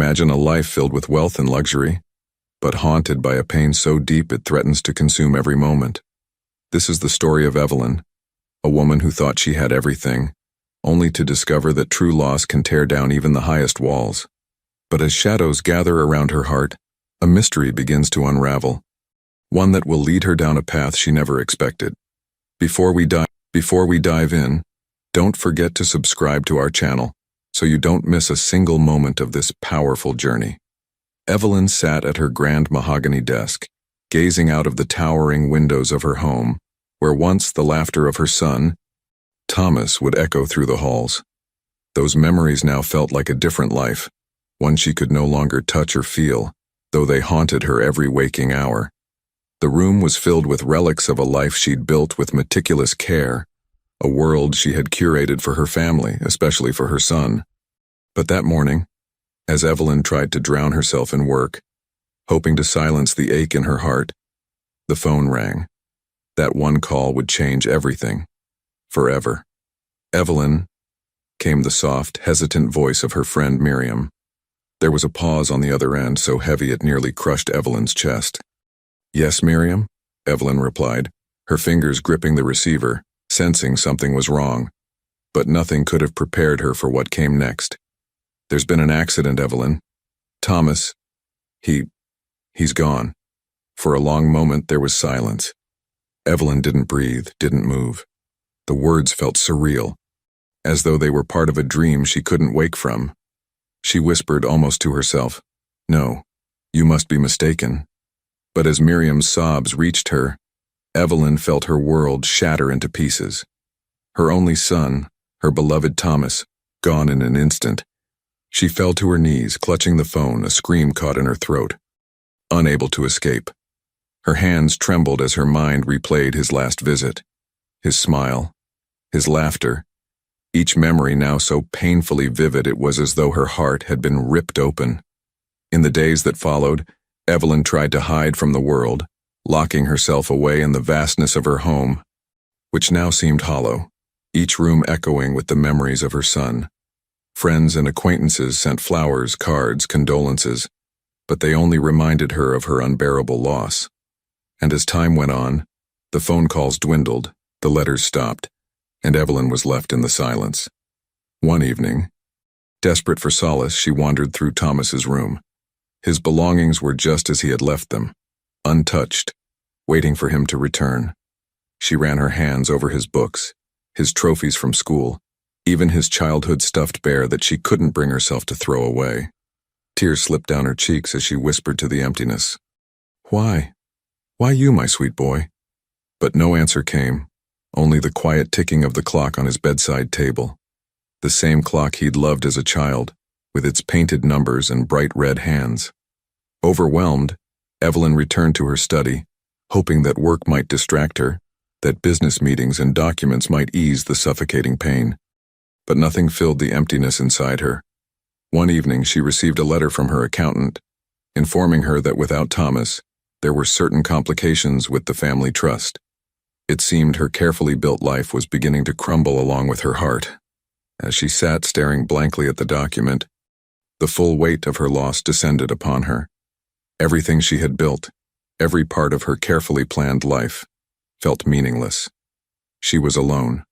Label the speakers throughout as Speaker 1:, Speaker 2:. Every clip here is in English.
Speaker 1: Imagine a life filled with wealth and luxury, but haunted by a pain so deep it threatens to consume every moment. This is the story of Evelyn, a woman who thought she had everything, only to discover that true loss can tear down even the highest walls. But as shadows gather around her heart, a mystery begins to unravel, one that will lead her down a path she never expected. Before we dive in, don't forget to subscribe to our channel so you don't miss a single moment of this powerful journey. Evelyn sat at her grand mahogany desk, gazing out of the towering windows of her home, where once the laughter of her son, Thomas, would echo through the halls. Those memories now felt like a different life, one she could no longer touch or feel, though they haunted her every waking hour. The room was filled with relics of a life she'd built with meticulous care, a world she had curated for her family, especially for her son. But that morning, as Evelyn tried to drown herself in work, hoping to silence the ache in her heart, the phone rang. That one call would change everything, forever. "Evelyn," came the soft, hesitant voice of her friend Miriam. There was a pause on the other end, so heavy it nearly crushed Evelyn's chest. "Yes, Miriam," Evelyn replied, her fingers gripping the receiver, sensing something was wrong. But nothing could have prepared her for what came next. "There's been an accident, Evelyn. Thomas, he's gone." For a long moment there was silence. Evelyn didn't breathe, didn't move. The words felt surreal, as though they were part of a dream she couldn't wake from. She whispered almost to herself, "No, you must be mistaken." But as Miriam's sobs reached her, Evelyn felt her world shatter into pieces. Her only son, her beloved Thomas, gone in an instant. She fell to her knees, clutching the phone, a scream caught in her throat. Unable to escape. Her hands trembled as her mind replayed his last visit. His smile, his laughter, each memory now so painfully vivid it was as though her heart had been ripped open. In the days that followed, Evelyn tried to hide from the world, locking herself away in the vastness of her home, which now seemed hollow, each room echoing with the memories of her son. Friends and acquaintances sent flowers, cards, condolences, but they only reminded her of her unbearable loss. And as time went on, the phone calls dwindled, the letters stopped, and Evelyn was left in the silence. One evening, desperate for solace, she wandered through Thomas's room. His belongings were just as he had left them, untouched, waiting for him to return. She ran her hands over his books, his trophies from school, even his childhood stuffed bear that she couldn't bring herself to throw away. Tears slipped down her cheeks as she whispered to the emptiness, "Why? Why you, my sweet boy?" But no answer came, only the quiet ticking of the clock on his bedside table. The same clock he'd loved as a child, with its painted numbers and bright red hands. Overwhelmed, Evelyn returned to her study, hoping that work might distract her, that business meetings and documents might ease the suffocating pain. But nothing filled the emptiness inside her. One evening she received a letter from her accountant, informing her that without Thomas, there were certain complications with the family trust. It seemed her carefully built life was beginning to crumble along with her heart. As she sat staring blankly at the document, the full weight of her loss descended upon her. Everything she had built, every part of her carefully planned life, felt meaningless. She was alone,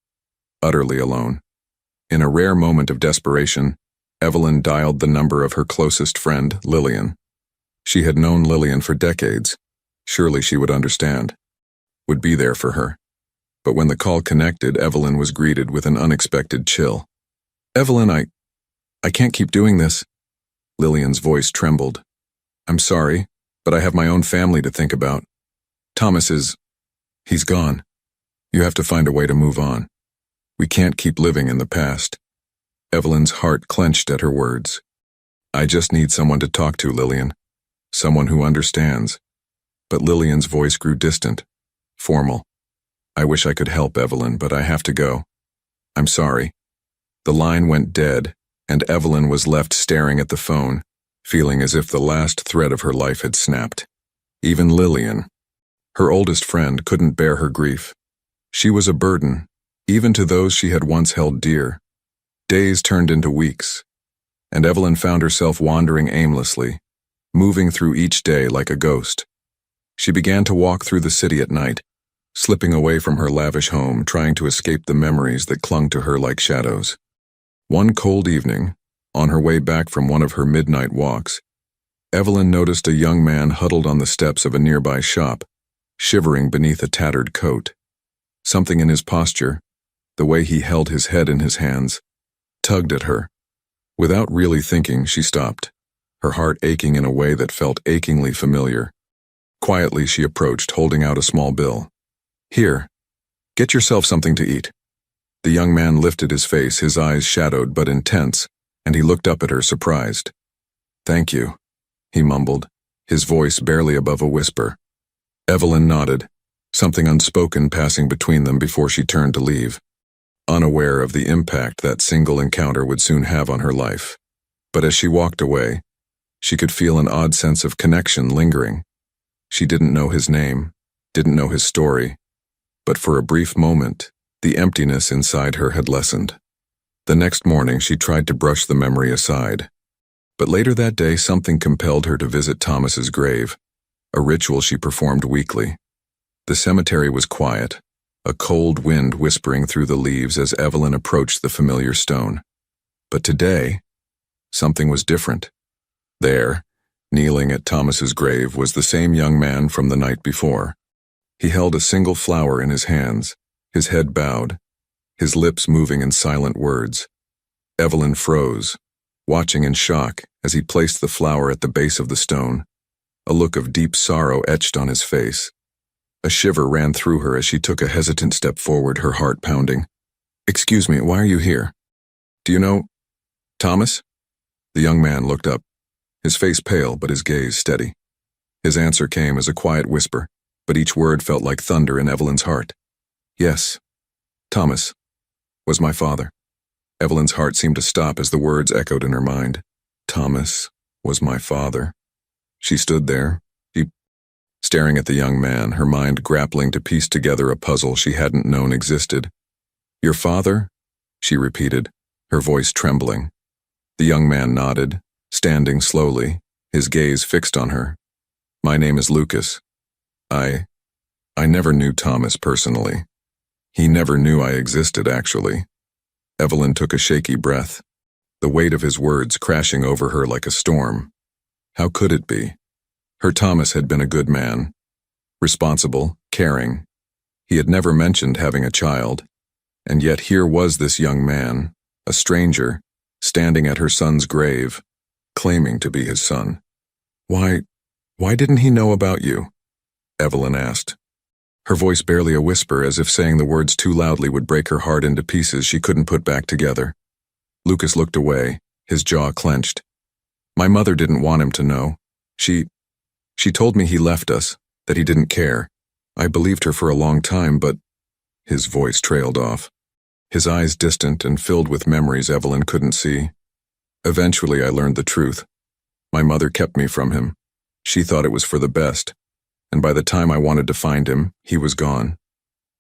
Speaker 1: utterly alone. In a rare moment of desperation, Evelyn dialed the number of her closest friend, Lillian. She had known Lillian for decades. Surely she would understand, would be there for her. But when the call connected, Evelyn was greeted with an unexpected chill. "Evelyn, I can't keep doing this." Lillian's voice trembled. "I'm sorry, but I have my own family to think about. Thomas he's gone. You have to find a way to move on. We can't keep living in the past." Evelyn's heart clenched at her words. "I just need someone to talk to, Lillian. Someone who understands." But Lillian's voice grew distant, formal. "I wish I could help, Evelyn, but I have to go. I'm sorry." The line went dead, and Evelyn was left staring at the phone, feeling as if the last thread of her life had snapped. Even Lillian, her oldest friend, couldn't bear her grief. She was a burden, even to those she had once held dear. Days turned into weeks. and Evelyn found herself wandering aimlessly, moving through each day like a ghost. She began to walk through the city at night, slipping away from her lavish home, trying to escape the memories that clung to her like shadows. One cold evening, on her way back from one of her midnight walks, Evelyn noticed a young man huddled on the steps of a nearby shop, shivering beneath a tattered coat. Something in his posture, the way he held his head in his hands, tugged at her. Without really thinking, she stopped, her heart aching in a way that felt achingly familiar. Quietly, she approached, holding out a small bill. "Here, get yourself something to eat." The young man lifted his face, his eyes shadowed but intense, and he looked up at her, surprised. "Thank you," he mumbled, his voice barely above a whisper. Evelyn nodded, something unspoken passing between them before she turned to leave, unaware of the impact that single encounter would soon have on her life. But as she walked away, she could feel an odd sense of connection lingering. She didn't know his name, didn't know his story, but for a brief moment, the emptiness inside her had lessened. The next morning, she tried to brush the memory aside. But later that day, something compelled her to visit Thomas's grave, a ritual she performed weekly. The cemetery was quiet, a cold wind whispering through the leaves as Evelyn approached the familiar stone. But today, something was different. There, kneeling at Thomas's grave, was the same young man from the night before. He held a single flower in his hands, his head bowed, his lips moving in silent words. Evelyn froze, watching in shock as he placed the flower at the base of the stone, a look of deep sorrow etched on his face. A shiver ran through her as she took a hesitant step forward, her heart pounding. "Excuse me, why are you here? Do you know Thomas?" The young man looked up, his face pale but his gaze steady. His answer came as a quiet whisper, but each word felt like thunder in Evelyn's heart. "Yes, Thomas was my father." Evelyn's heart seemed to stop as the words echoed in her mind. Thomas was my father. She stood there, staring at the young man, her mind grappling to piece together a puzzle she hadn't known existed. "Your father?" she repeated, her voice trembling. The young man nodded, standing slowly, his gaze fixed on her. "My name is Lucas. I never knew Thomas personally. He never knew I existed, actually." Evelyn took a shaky breath, the weight of his words crashing over her like a storm. How could it be? Her Thomas had been a good man, responsible, caring. He had never mentioned having a child, and yet here was this young man, a stranger, standing at her son's grave, claiming to be his son. Why didn't he know about you?" Evelyn asked. Her voice barely a whisper, as if saying the words too loudly would break her heart into pieces she couldn't put back together. Lucas looked away, his jaw clenched. "My mother didn't want him to know. She told me he left us, that he didn't care. I believed her for a long time, but—" His voice trailed off, his eyes distant and filled with memories Evelyn couldn't see. "Eventually I learned the truth. My mother kept me from him. She thought it was for the best, and by the time I wanted to find him, he was gone."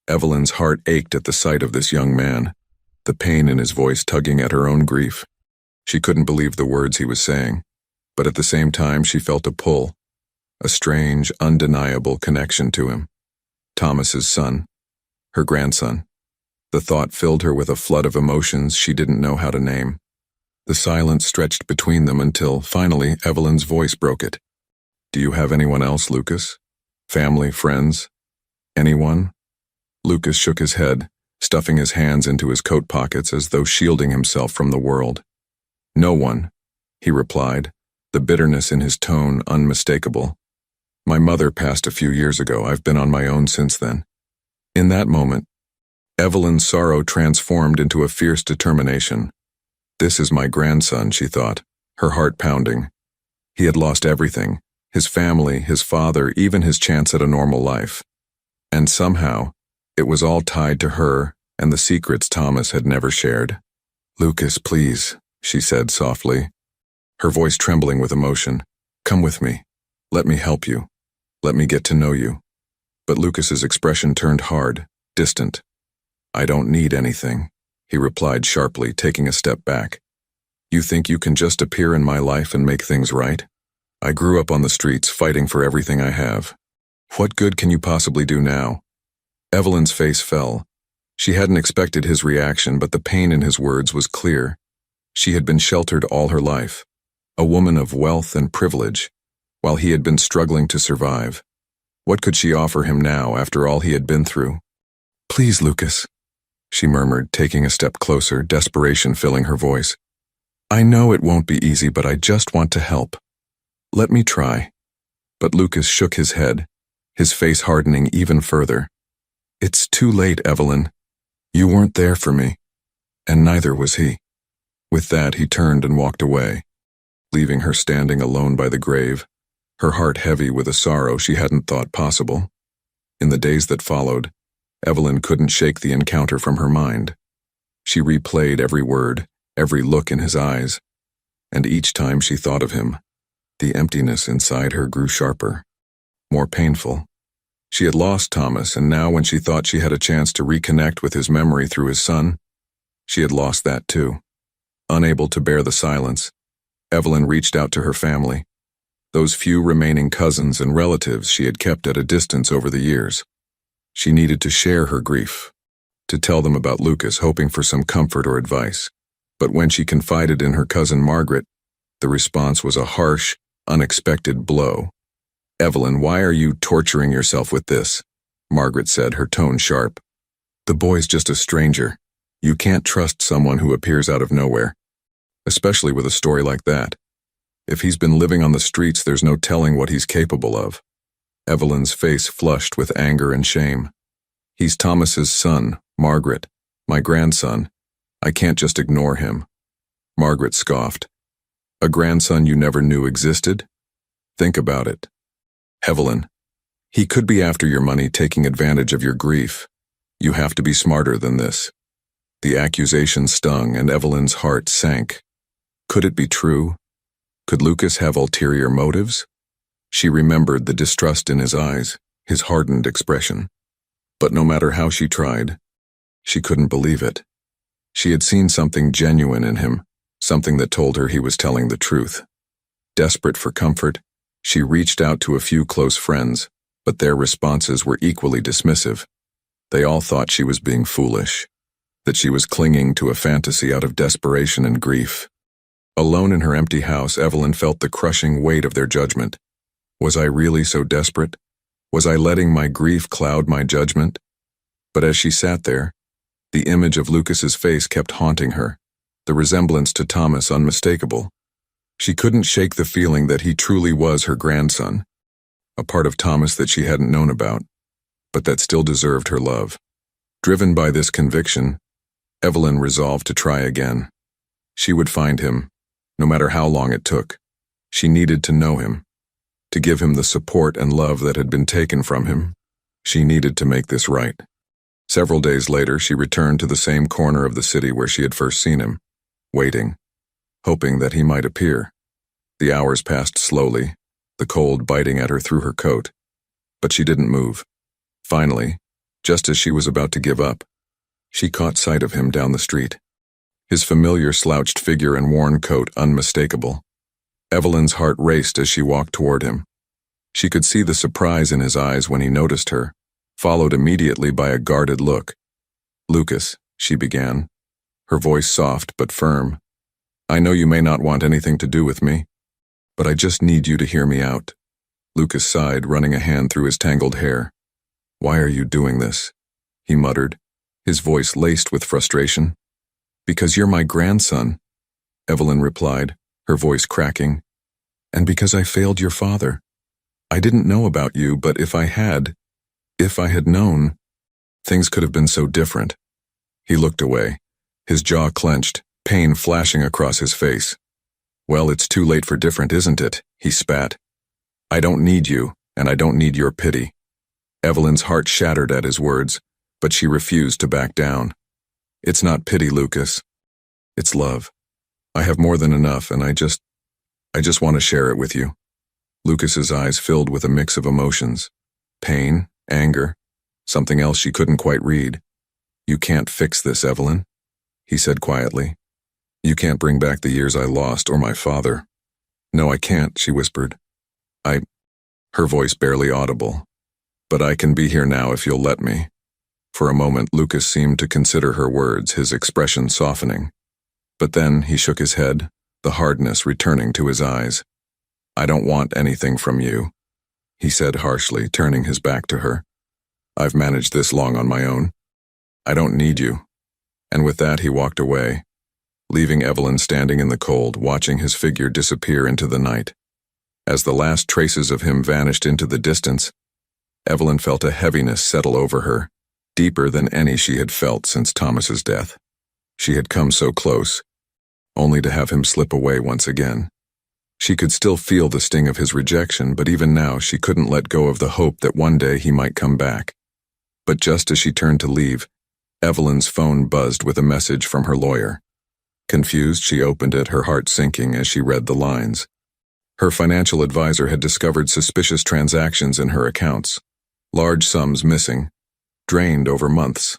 Speaker 1: Evelyn's heart ached at the sight of this young man, the pain in his voice tugging at her own grief. She couldn't believe the words he was saying, but at the same time she felt a pull, a strange, undeniable connection to him. Thomas's son, her grandson. The thought filled her with a flood of emotions she didn't know how to name. The silence stretched between them until, finally, Evelyn's voice broke it. "Do you have anyone else, Lucas? Family, friends? Anyone?" Lucas shook his head, stuffing his hands into his coat pockets as though shielding himself from the world. "No one," he replied, the bitterness in his tone unmistakable. "My mother passed a few years ago. I've been on my own since then." In that moment, Evelyn's sorrow transformed into a fierce determination. This is my grandson, she thought, her heart pounding. He had lost everything, his family, his father, even his chance at a normal life. And somehow, it was all tied to her and the secrets Thomas had never shared. "Lucas, please," she said softly, her voice trembling with emotion. "Come with me. Let me help you. Let me get to know you." But Lucas's expression turned hard, distant. "I don't need anything," he replied sharply, taking a step back. You think you can just appear in my life and make things right? I grew up on the streets fighting for everything I have. What good can you possibly do now? Evelyn's face fell. She hadn't expected his reaction, but the pain in his words was clear. She had been sheltered all her life, a woman of wealth and privilege, while he had been struggling to survive. What could she offer him now after all he had been through? Please, Lucas, she murmured, taking a step closer, desperation filling her voice. I know it won't be easy, but I just want to help. Let me try. But Lucas shook his head, his face hardening even further. It's too late, Evelyn. You weren't there for me, and neither was he. With that, he turned and walked away, leaving her standing alone by the grave, her heart heavy with a sorrow she hadn't thought possible. In the days that followed, Evelyn couldn't shake the encounter from her mind. She replayed every word, every look in his eyes, and each time she thought of him, the emptiness inside her grew sharper, more painful. She had lost Thomas, and now when she thought she had a chance to reconnect with his memory through his son, she had lost that too. Unable to bear the silence, Evelyn reached out to her family, those few remaining cousins and relatives she had kept at a distance over the years. She needed to share her grief, to tell them about Lucas, hoping for some comfort or advice. But when she confided in her cousin Margaret, the response was a harsh, unexpected blow. Evelyn, why are you torturing yourself with this? Margaret said, her tone sharp. The boy's just a stranger. You can't trust someone who appears out of nowhere, especially with a story like that. If he's been living on the streets, there's no telling what he's capable of. Evelyn's face flushed with anger and shame. He's Thomas's son, Margaret, my grandson. I can't just ignore him. Margaret scoffed. A grandson you never knew existed? Think about it. Evelyn, he could be after your money, taking advantage of your grief. You have to be smarter than this. The accusation stung, and Evelyn's heart sank. Could it be true? Could Lucas have ulterior motives? She remembered the distrust in his eyes, his hardened expression. But no matter how she tried, she couldn't believe it. She had seen something genuine in him, something that told her he was telling the truth. Desperate for comfort, she reached out to a few close friends, but their responses were equally dismissive. They all thought she was being foolish, that she was clinging to a fantasy out of desperation and grief. Alone in her empty house, Evelyn felt the crushing weight of their judgment. Was I really so desperate? Was I letting my grief cloud my judgment? But as she sat there, the image of Lucas's face kept haunting her, the resemblance to Thomas unmistakable. She couldn't shake the feeling that he truly was her grandson, a part of Thomas that she hadn't known about, but that still deserved her love. Driven by this conviction, Evelyn resolved to try again. She would find him, no matter how long it took. She needed to know him, to give him the support and love that had been taken from him. She needed to make this right. Several days later, she returned to the same corner of the city where she had first seen him, waiting, hoping that he might appear. The hours passed slowly, the cold biting at her through her coat, but she didn't move. Finally, just as she was about to give up, she caught sight of him down the street, his familiar slouched figure and worn coat unmistakable. Evelyn's heart raced as she walked toward him. She could see the surprise in his eyes when he noticed her, followed immediately by a guarded look. Lucas, she began, her voice soft but firm. I know you may not want anything to do with me, but I just need you to hear me out. Lucas sighed, running a hand through his tangled hair. Why are you doing this? He muttered, his voice laced with frustration. Because you're my grandson, Evelyn replied, her voice cracking. And because I failed your father. I didn't know about you, but if I had known, things could have been so different. He looked away, his jaw clenched, pain flashing across his face. Well, it's too late for different, isn't it? He spat. I don't need you, and I don't need your pity. Evelyn's heart shattered at his words, but she refused to back down. It's not pity, Lucas. It's love. I have more than enough, and I just want to share it with you. Lucas's eyes filled with a mix of emotions. Pain, anger, something else she couldn't quite read. You can't fix this, Evelyn, he said quietly. You can't bring back the years I lost or my father. No, I can't, she whispered. Her voice barely audible. But I can be here now if you'll let me. For a moment, Lucas seemed to consider her words, his expression softening. But then he shook his head, the hardness returning to his eyes. I don't want anything from you, he said harshly, turning his back to her. I've managed this long on my own. I don't need you. And with that, he walked away, leaving Evelyn standing in the cold, watching his figure disappear into the night. As the last traces of him vanished into the distance, Evelyn felt a heaviness settle over her, deeper than any she had felt since Thomas's death. She had come so close, only to have him slip away once again. She could still feel the sting of his rejection, but even now she couldn't let go of the hope that one day he might come back. But just as she turned to leave, Evelyn's phone buzzed with a message from her lawyer. Confused, she opened it, her heart sinking as she read the lines. Her financial advisor had discovered suspicious transactions in her accounts, large sums missing, drained over months.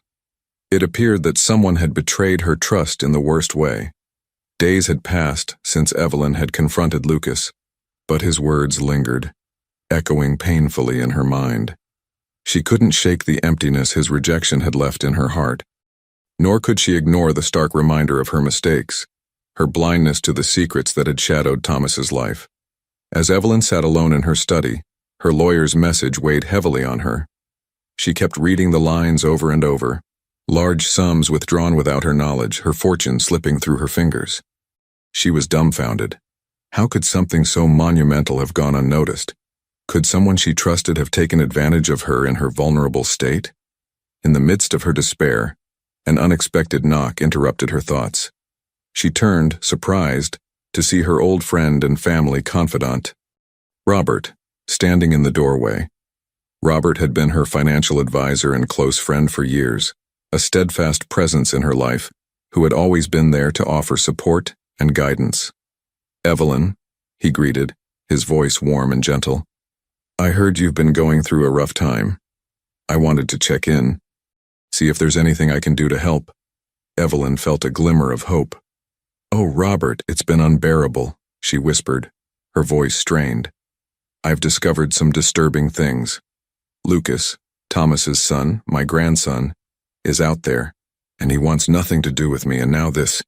Speaker 1: It appeared that someone had betrayed her trust in the worst way. Days had passed since Evelyn had confronted Lucas, but his words lingered, echoing painfully in her mind. She couldn't shake the emptiness his rejection had left in her heart, nor could she ignore the stark reminder of her mistakes, her blindness to the secrets that had shadowed Thomas's life. As Evelyn sat alone in her study, her lawyer's message weighed heavily on her. She kept reading the lines over and over, large sums withdrawn without her knowledge, her fortune slipping through her fingers. She was dumbfounded. How could something so monumental have gone unnoticed? Could someone she trusted have taken advantage of her in her vulnerable state? In the midst of her despair, an unexpected knock interrupted her thoughts. She turned, surprised, to see her old friend and family confidant, Robert, standing in the doorway. Robert had been her financial advisor and close friend for years, a steadfast presence in her life, who had always been there to offer support and guidance. Evelyn, he greeted, his voice warm and gentle. I heard you've been going through a rough time. I wanted to check in, see if there's anything I can do to help. Evelyn felt a glimmer of hope. Oh, Robert, it's been unbearable, she whispered, her voice strained. I've discovered some disturbing things. Lucas, Thomas's son, my grandson, is out there, and he wants nothing to do with me, and now this.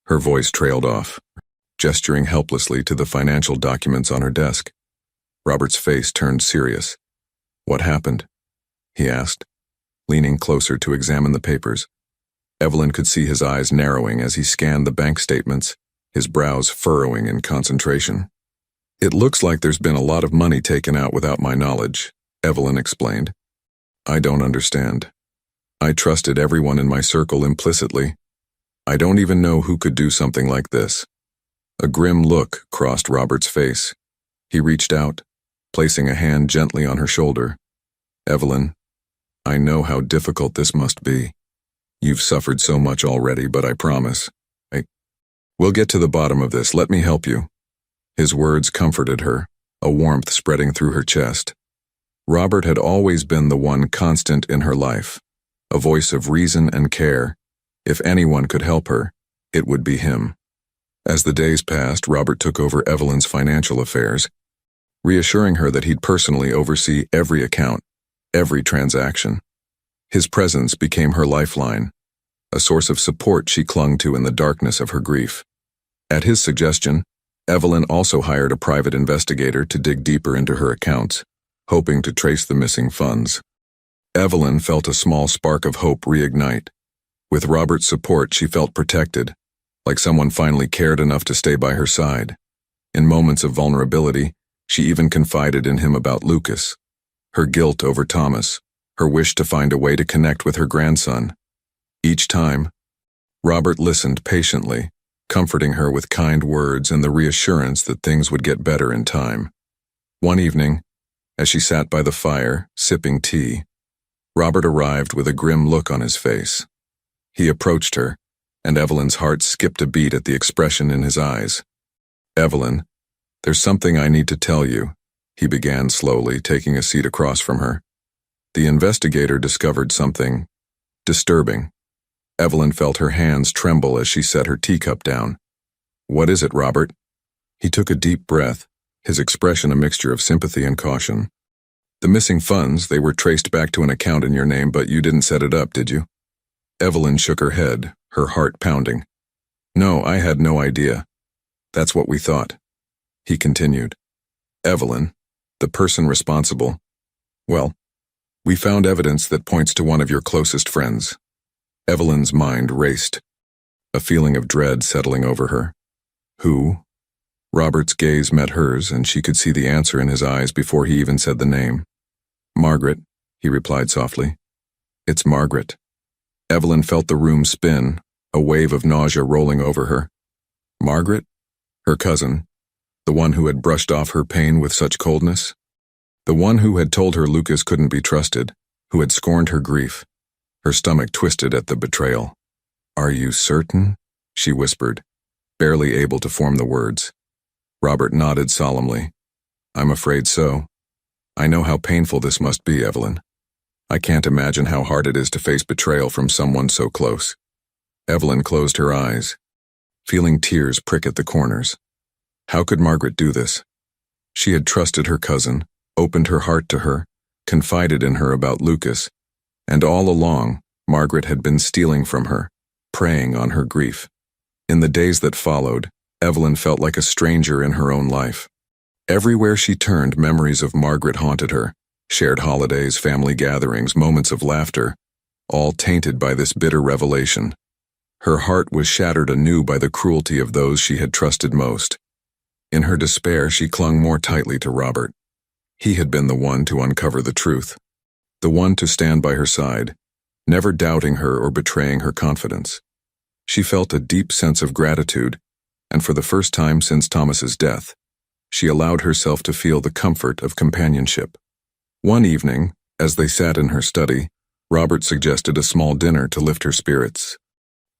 Speaker 1: Her voice trailed off, gesturing helplessly to the financial documents on her desk. Robert's face turned serious. What happened? He asked, leaning closer to examine the papers. Evelyn could see his eyes narrowing as he scanned the bank statements, his brows furrowing in concentration. It looks like there's been a lot of money taken out without my knowledge, Evelyn explained. I don't understand. I trusted everyone in my circle implicitly. I don't even know who could do something like this. A grim look crossed Robert's face. He reached out, placing a hand gently on her shoulder. Evelyn, I know how difficult this must be. You've suffered so much already, but I promise. We'll get to the bottom of this. Let me help you. His words comforted her, a warmth spreading through her chest. Robert had always been the one constant in her life, a voice of reason and care. If anyone could help her, it would be him. As the days passed, Robert took over Evelyn's financial affairs, reassuring her that he'd personally oversee every account, every transaction. His presence became her lifeline, a source of support she clung to in the darkness of her grief. At his suggestion, Evelyn also hired a private investigator to dig deeper into her accounts, hoping to trace the missing funds. Evelyn felt a small spark of hope reignite. With Robert's support, she felt protected, like someone finally cared enough to stay by her side. In moments of vulnerability, she even confided in him about Lucas, her guilt over Thomas, her wish to find a way to connect with her grandson. Each time, Robert listened patiently, comforting her with kind words and the reassurance that things would get better in time. One evening, as she sat by the fire, sipping tea, Robert arrived with a grim look on his face. He approached her, and Evelyn's heart skipped a beat at the expression in his eyes. Evelyn, there's something I need to tell you, he began slowly, taking a seat across from her. The investigator discovered something disturbing. Evelyn felt her hands tremble as she set her teacup down. "What is it, Robert?" He took a deep breath, his expression a mixture of sympathy and caution. "The missing funds, they were traced back to an account in your name, but you didn't set it up, did you?" Evelyn shook her head, her heart pounding. "No, I had no idea. That's what we thought." He continued. "Evelyn, the person responsible, well, we found evidence that points to one of your closest friends." Evelyn's mind raced, a feeling of dread settling over her. "Who?" Robert's gaze met hers, and she could see the answer in his eyes before he even said the name. "Margaret," he replied softly. "It's Margaret." Evelyn felt the room spin, a wave of nausea rolling over her. Margaret? Her cousin, the one who had brushed off her pain with such coldness? The one who had told her Lucas couldn't be trusted, who had scorned her grief. Her stomach twisted at the betrayal. "Are you certain?" she whispered, barely able to form the words. Robert nodded solemnly. "I'm afraid so. I know how painful this must be, Evelyn. I can't imagine how hard it is to face betrayal from someone so close." Evelyn closed her eyes, feeling tears prick at the corners. How could Margaret do this? She had trusted her cousin, opened her heart to her, confided in her about Lucas, and all along, Margaret had been stealing from her, preying on her grief. In the days that followed, Evelyn felt like a stranger in her own life. Everywhere she turned, memories of Margaret haunted her, shared holidays, family gatherings, moments of laughter, all tainted by this bitter revelation. Her heart was shattered anew by the cruelty of those she had trusted most. In her despair, she clung more tightly to Robert. He had been the one to uncover the truth, the one to stand by her side, never doubting her or betraying her confidence. She felt a deep sense of gratitude, and for the first time since Thomas's death, she allowed herself to feel the comfort of companionship. One evening, as they sat in her study, Robert suggested a small dinner to lift her spirits.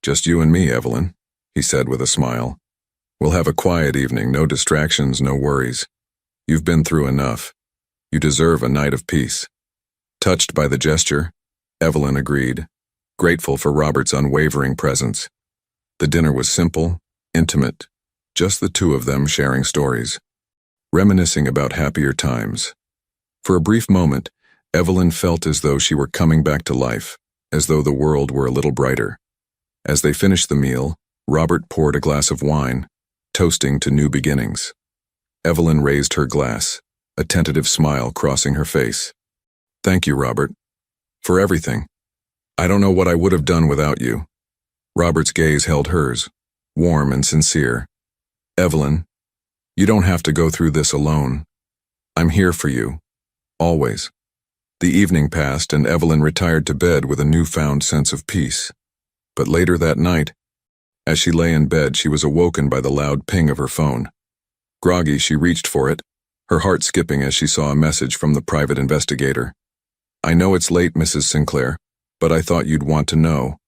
Speaker 1: "Just you and me, Evelyn," he said with a smile. "We'll have a quiet evening, no distractions, no worries. You've been through enough. You deserve a night of peace." Touched by the gesture, Evelyn agreed, grateful for Robert's unwavering presence. The dinner was simple, intimate, just the two of them sharing stories, reminiscing about happier times. For a brief moment, Evelyn felt as though she were coming back to life, as though the world were a little brighter. As they finished the meal, Robert poured a glass of wine, toasting to new beginnings. Evelyn raised her glass, a tentative smile crossing her face. "Thank you, Robert, for everything. I don't know what I would have done without you." Robert's gaze held hers, warm and sincere. "Evelyn, you don't have to go through this alone. I'm here for you, always." The evening passed and Evelyn retired to bed with a newfound sense of peace. But later that night, as she lay in bed, she was awoken by the loud ping of her phone. Groggy, she reached for it, her heart skipping as she saw a message from the private investigator. "I know it's late, Mrs. Sinclair, but I thought you'd want to know.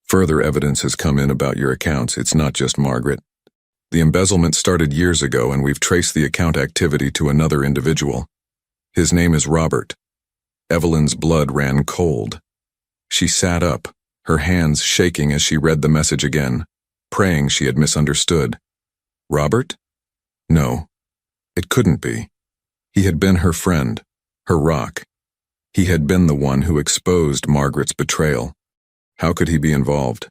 Speaker 1: Further evidence has come in about your accounts. It's not just Margaret. The embezzlement started years ago, and we've traced the account activity to another individual. His name is Robert." Evelyn's blood ran cold. She sat up, her hands shaking as she read the message again, praying she had misunderstood. Robert? No, it couldn't be. He had been her friend, her rock. He had been the one who exposed Margaret's betrayal. How could he be involved?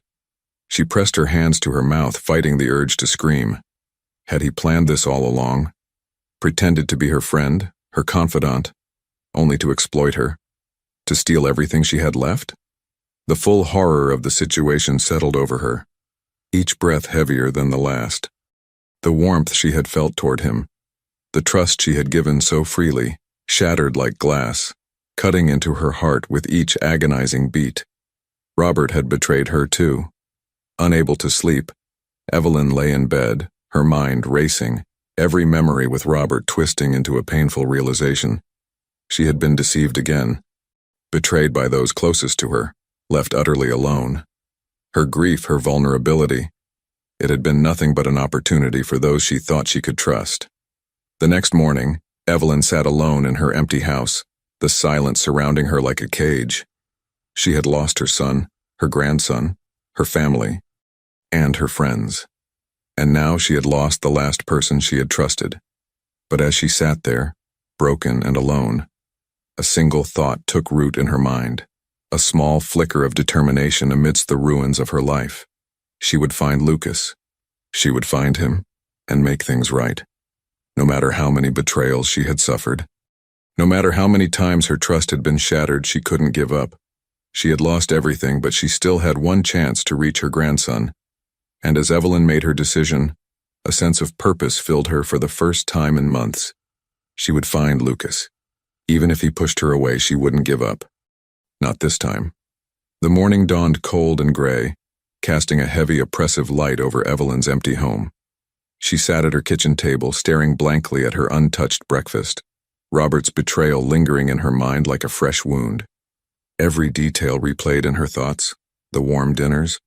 Speaker 1: She pressed her hands to her mouth, fighting the urge to scream. Had he planned this all along? Pretended to be her friend, her confidant, only to exploit her? To steal everything she had left? The full horror of the situation settled over her, each breath heavier than the last. The warmth she had felt toward him, the trust she had given so freely, shattered like glass, cutting into her heart with each agonizing beat. Robert had betrayed her too. Unable to sleep, Evelyn lay in bed, her mind racing, every memory with Robert twisting into a painful realization. She had been deceived again, betrayed by those closest to her, left utterly alone. Her grief, her vulnerability, it had been nothing but an opportunity for those she thought she could trust. The next morning, Evelyn sat alone in her empty house, the silence surrounding her like a cage. She had lost her son, her grandson, her family, and her friends. And now she had lost the last person she had trusted. But as she sat there, broken and alone, a single thought took root in her mind, a small flicker of determination amidst the ruins of her life. She would find Lucas. She would find him and make things right. No matter how many betrayals she had suffered, no matter how many times her trust had been shattered, she couldn't give up. She had lost everything, but she still had one chance to reach her grandson. And as Evelyn made her decision, a sense of purpose filled her for the first time in months. She would find Lucas. Even if he pushed her away, she wouldn't give up. Not this time. The morning dawned cold and gray, casting a heavy, oppressive light over Evelyn's empty home. She sat at her kitchen table, staring blankly at her untouched breakfast, Robert's betrayal lingering in her mind like a fresh wound. Every detail replayed in her thoughts, the warm dinners,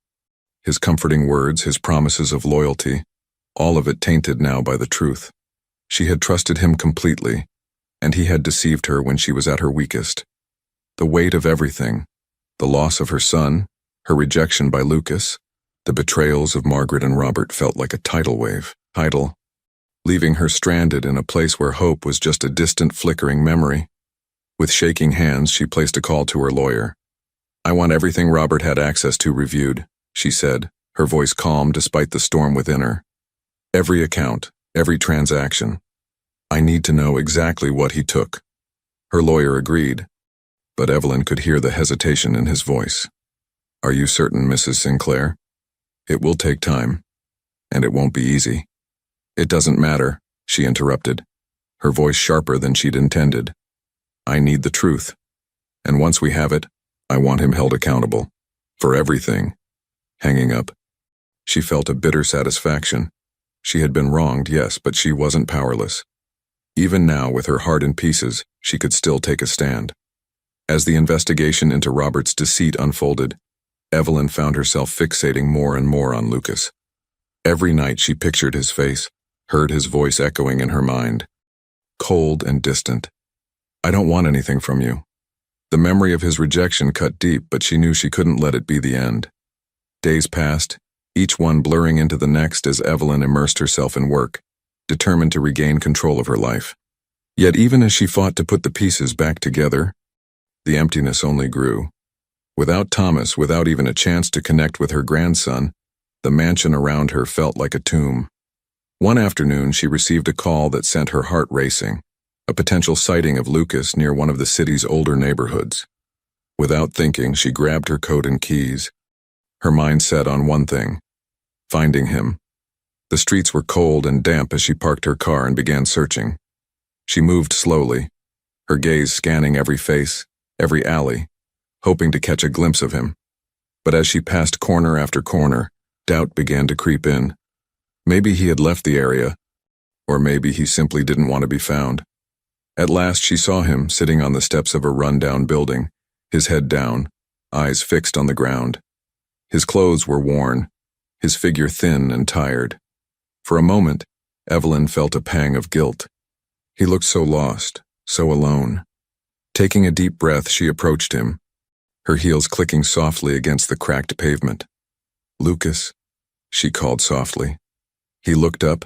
Speaker 1: his comforting words, his promises of loyalty, all of it tainted now by the truth. She had trusted him completely, and he had deceived her when she was at her weakest. The weight of everything, the loss of her son, her rejection by Lucas, the betrayals of Margaret and Robert felt like a tidal wave, leaving her stranded in a place where hope was just a distant flickering memory. With shaking hands, she placed a call to her lawyer. "I want everything Robert had access to reviewed," she said, her voice calm despite the storm within her. "Every account, every transaction. I need to know exactly what he took." Her lawyer agreed, but Evelyn could hear the hesitation in his voice. "Are you certain, Mrs. Sinclair? It will take time, and it won't be easy." "It doesn't matter," she interrupted, her voice sharper than she'd intended. "I need the truth, and once we have it, I want him held accountable. For everything." Hanging up, she felt a bitter satisfaction. She had been wronged, yes, but she wasn't powerless. Even now, with her heart in pieces, she could still take a stand. As the investigation into Robert's deceit unfolded, Evelyn found herself fixating more and more on Lucas. Every night she pictured his face, heard his voice echoing in her mind. Cold and distant. "I don't want anything from you." The memory of his rejection cut deep, but she knew she couldn't let it be the end. Days passed, each one blurring into the next as Evelyn immersed herself in work, determined to regain control of her life. Yet even as she fought to put the pieces back together, the emptiness only grew. Without Thomas, without even a chance to connect with her grandson, the mansion around her felt like a tomb. One afternoon, she received a call that sent her heart racing, a potential sighting of Lucas near one of the city's older neighborhoods. Without thinking, she grabbed her coat and keys, her mind set on one thing: finding him. The streets were cold and damp as she parked her car and began searching. She moved slowly, her gaze scanning every face, every alley, hoping to catch a glimpse of him. But as she passed corner after corner, doubt began to creep in. Maybe he had left the area, or maybe he simply didn't want to be found. At last she saw him sitting on the steps of a run-down building, his head down, eyes fixed on the ground. His clothes were worn, his figure thin and tired. For a moment, Evelyn felt a pang of guilt. He looked so lost, so alone. Taking a deep breath, she approached him, her heels clicking softly against the cracked pavement. "Lucas," she called softly. He looked up,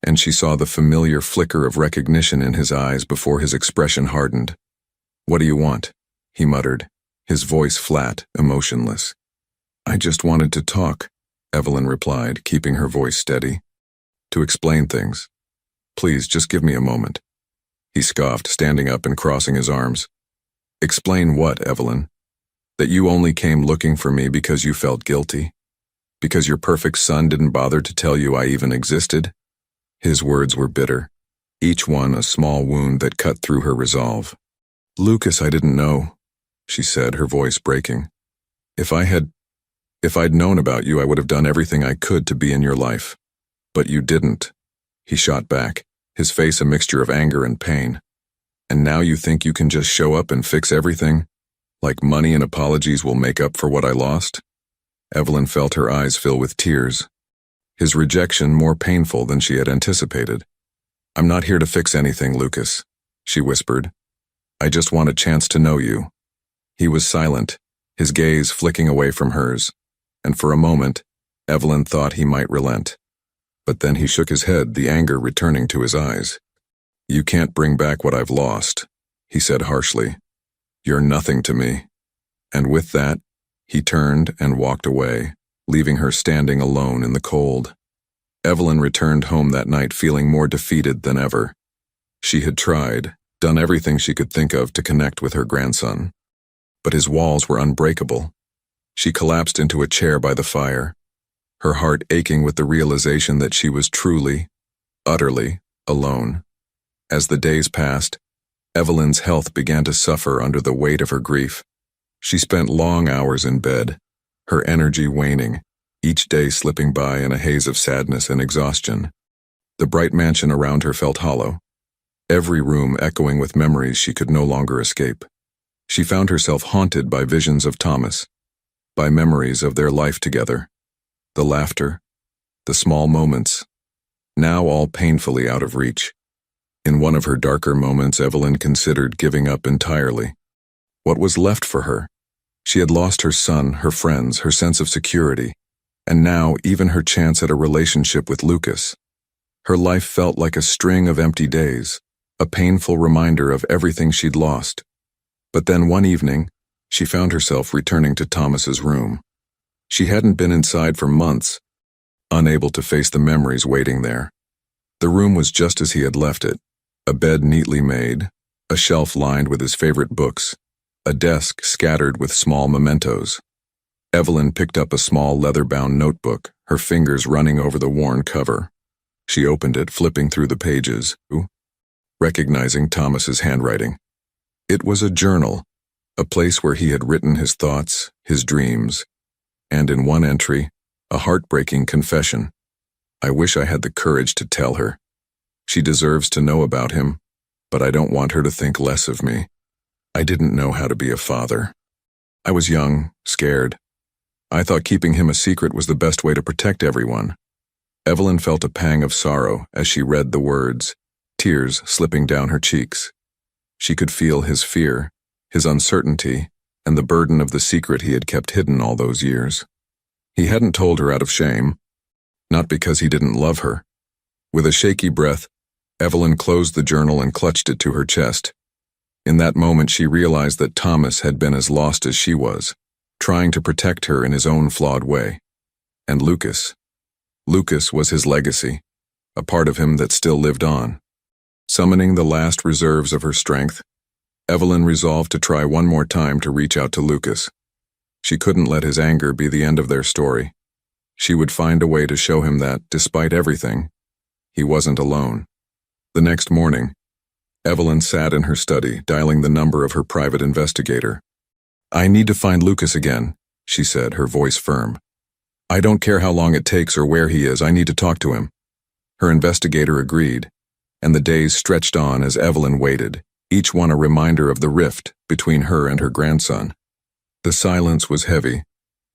Speaker 1: and she saw the familiar flicker of recognition in his eyes before his expression hardened. "What do you want?" he muttered, his voice flat, emotionless. "I just wanted to talk," Evelyn replied, keeping her voice steady. "To explain things. Please, just give me a moment." He scoffed, standing up and crossing his arms. "Explain what, Evelyn? That you only came looking for me because you felt guilty? Because your perfect son didn't bother to tell you I even existed?" His words were bitter, each one a small wound that cut through her resolve. "Lucas, I didn't know," she said, her voice breaking. If I'd known about you, I would have done everything I could to be in your life. But you didn't." He shot back, his face a mixture of anger and pain. "And now you think you can just show up and fix everything? Like money and apologies will make up for what I lost?" Evelyn felt her eyes fill with tears, his rejection more painful than she had anticipated. "I'm not here to fix anything, Lucas," she whispered. "I just want a chance to know you." He was silent, his gaze flicking away from hers. and for a moment, Evelyn thought he might relent. But then he shook his head, the anger returning to his eyes. "You can't bring back what I've lost," he said harshly. "You're nothing to me." And with that, he turned and walked away, leaving her standing alone in the cold. Evelyn returned home that night feeling more defeated than ever. She had tried, done everything she could think of to connect with her grandson. But his walls were unbreakable. She collapsed into a chair by the fire, her heart aching with the realization that she was truly, utterly alone. As the days passed, Evelyn's health began to suffer under the weight of her grief. She spent long hours in bed, her energy waning, each day slipping by in a haze of sadness and exhaustion. The bright mansion around her felt hollow, every room echoing with memories she could no longer escape. She found herself haunted by visions of Thomas, by memories of their life together, the laughter, the small moments, now all painfully out of reach. In one of her darker moments, Evelyn considered giving up entirely. What was left for her? She had lost her son, her friends, her sense of security, and now even her chance at a relationship with Lucas. Her life felt like a string of empty days, a painful reminder of everything she'd lost. But then one evening, she found herself returning to Thomas's room. She hadn't been inside for months, unable to face the memories waiting there. The room was just as he had left it, a bed neatly made, a shelf lined with his favorite books, a desk scattered with small mementos. Evelyn picked up a small leather-bound notebook, her fingers running over the worn cover. She opened it, flipping through the pages, recognizing Thomas's handwriting. It was a journal, a place where he had written his thoughts, his dreams, and in one entry, a heartbreaking confession. "I wish I had the courage to tell her. She deserves to know about him, but I don't want her to think less of me. I didn't know how to be a father. I was young, scared. I thought keeping him a secret was the best way to protect everyone." Evelyn felt a pang of sorrow as she read the words, tears slipping down her cheeks. She could feel his fear, his uncertainty, and the burden of the secret he had kept hidden all those years. He hadn't told her out of shame, not because he didn't love her. With a shaky breath, Evelyn closed the journal and clutched it to her chest. In that moment, she realized that Thomas had been as lost as she was, trying to protect her in his own flawed way. And Lucas was his legacy, a part of him that still lived on. Summoning the last reserves of her strength, Evelyn resolved to try one more time to reach out to Lucas. She couldn't let his anger be the end of their story. She would find a way to show him that, despite everything, he wasn't alone. The next morning, Evelyn sat in her study, dialing the number of her private investigator. "I need to find Lucas again," she said, her voice firm. "I don't care how long it takes or where he is, I need to talk to him." Her investigator agreed, and the days stretched on as Evelyn waited, each one a reminder of the rift between her and her grandson. The silence was heavy,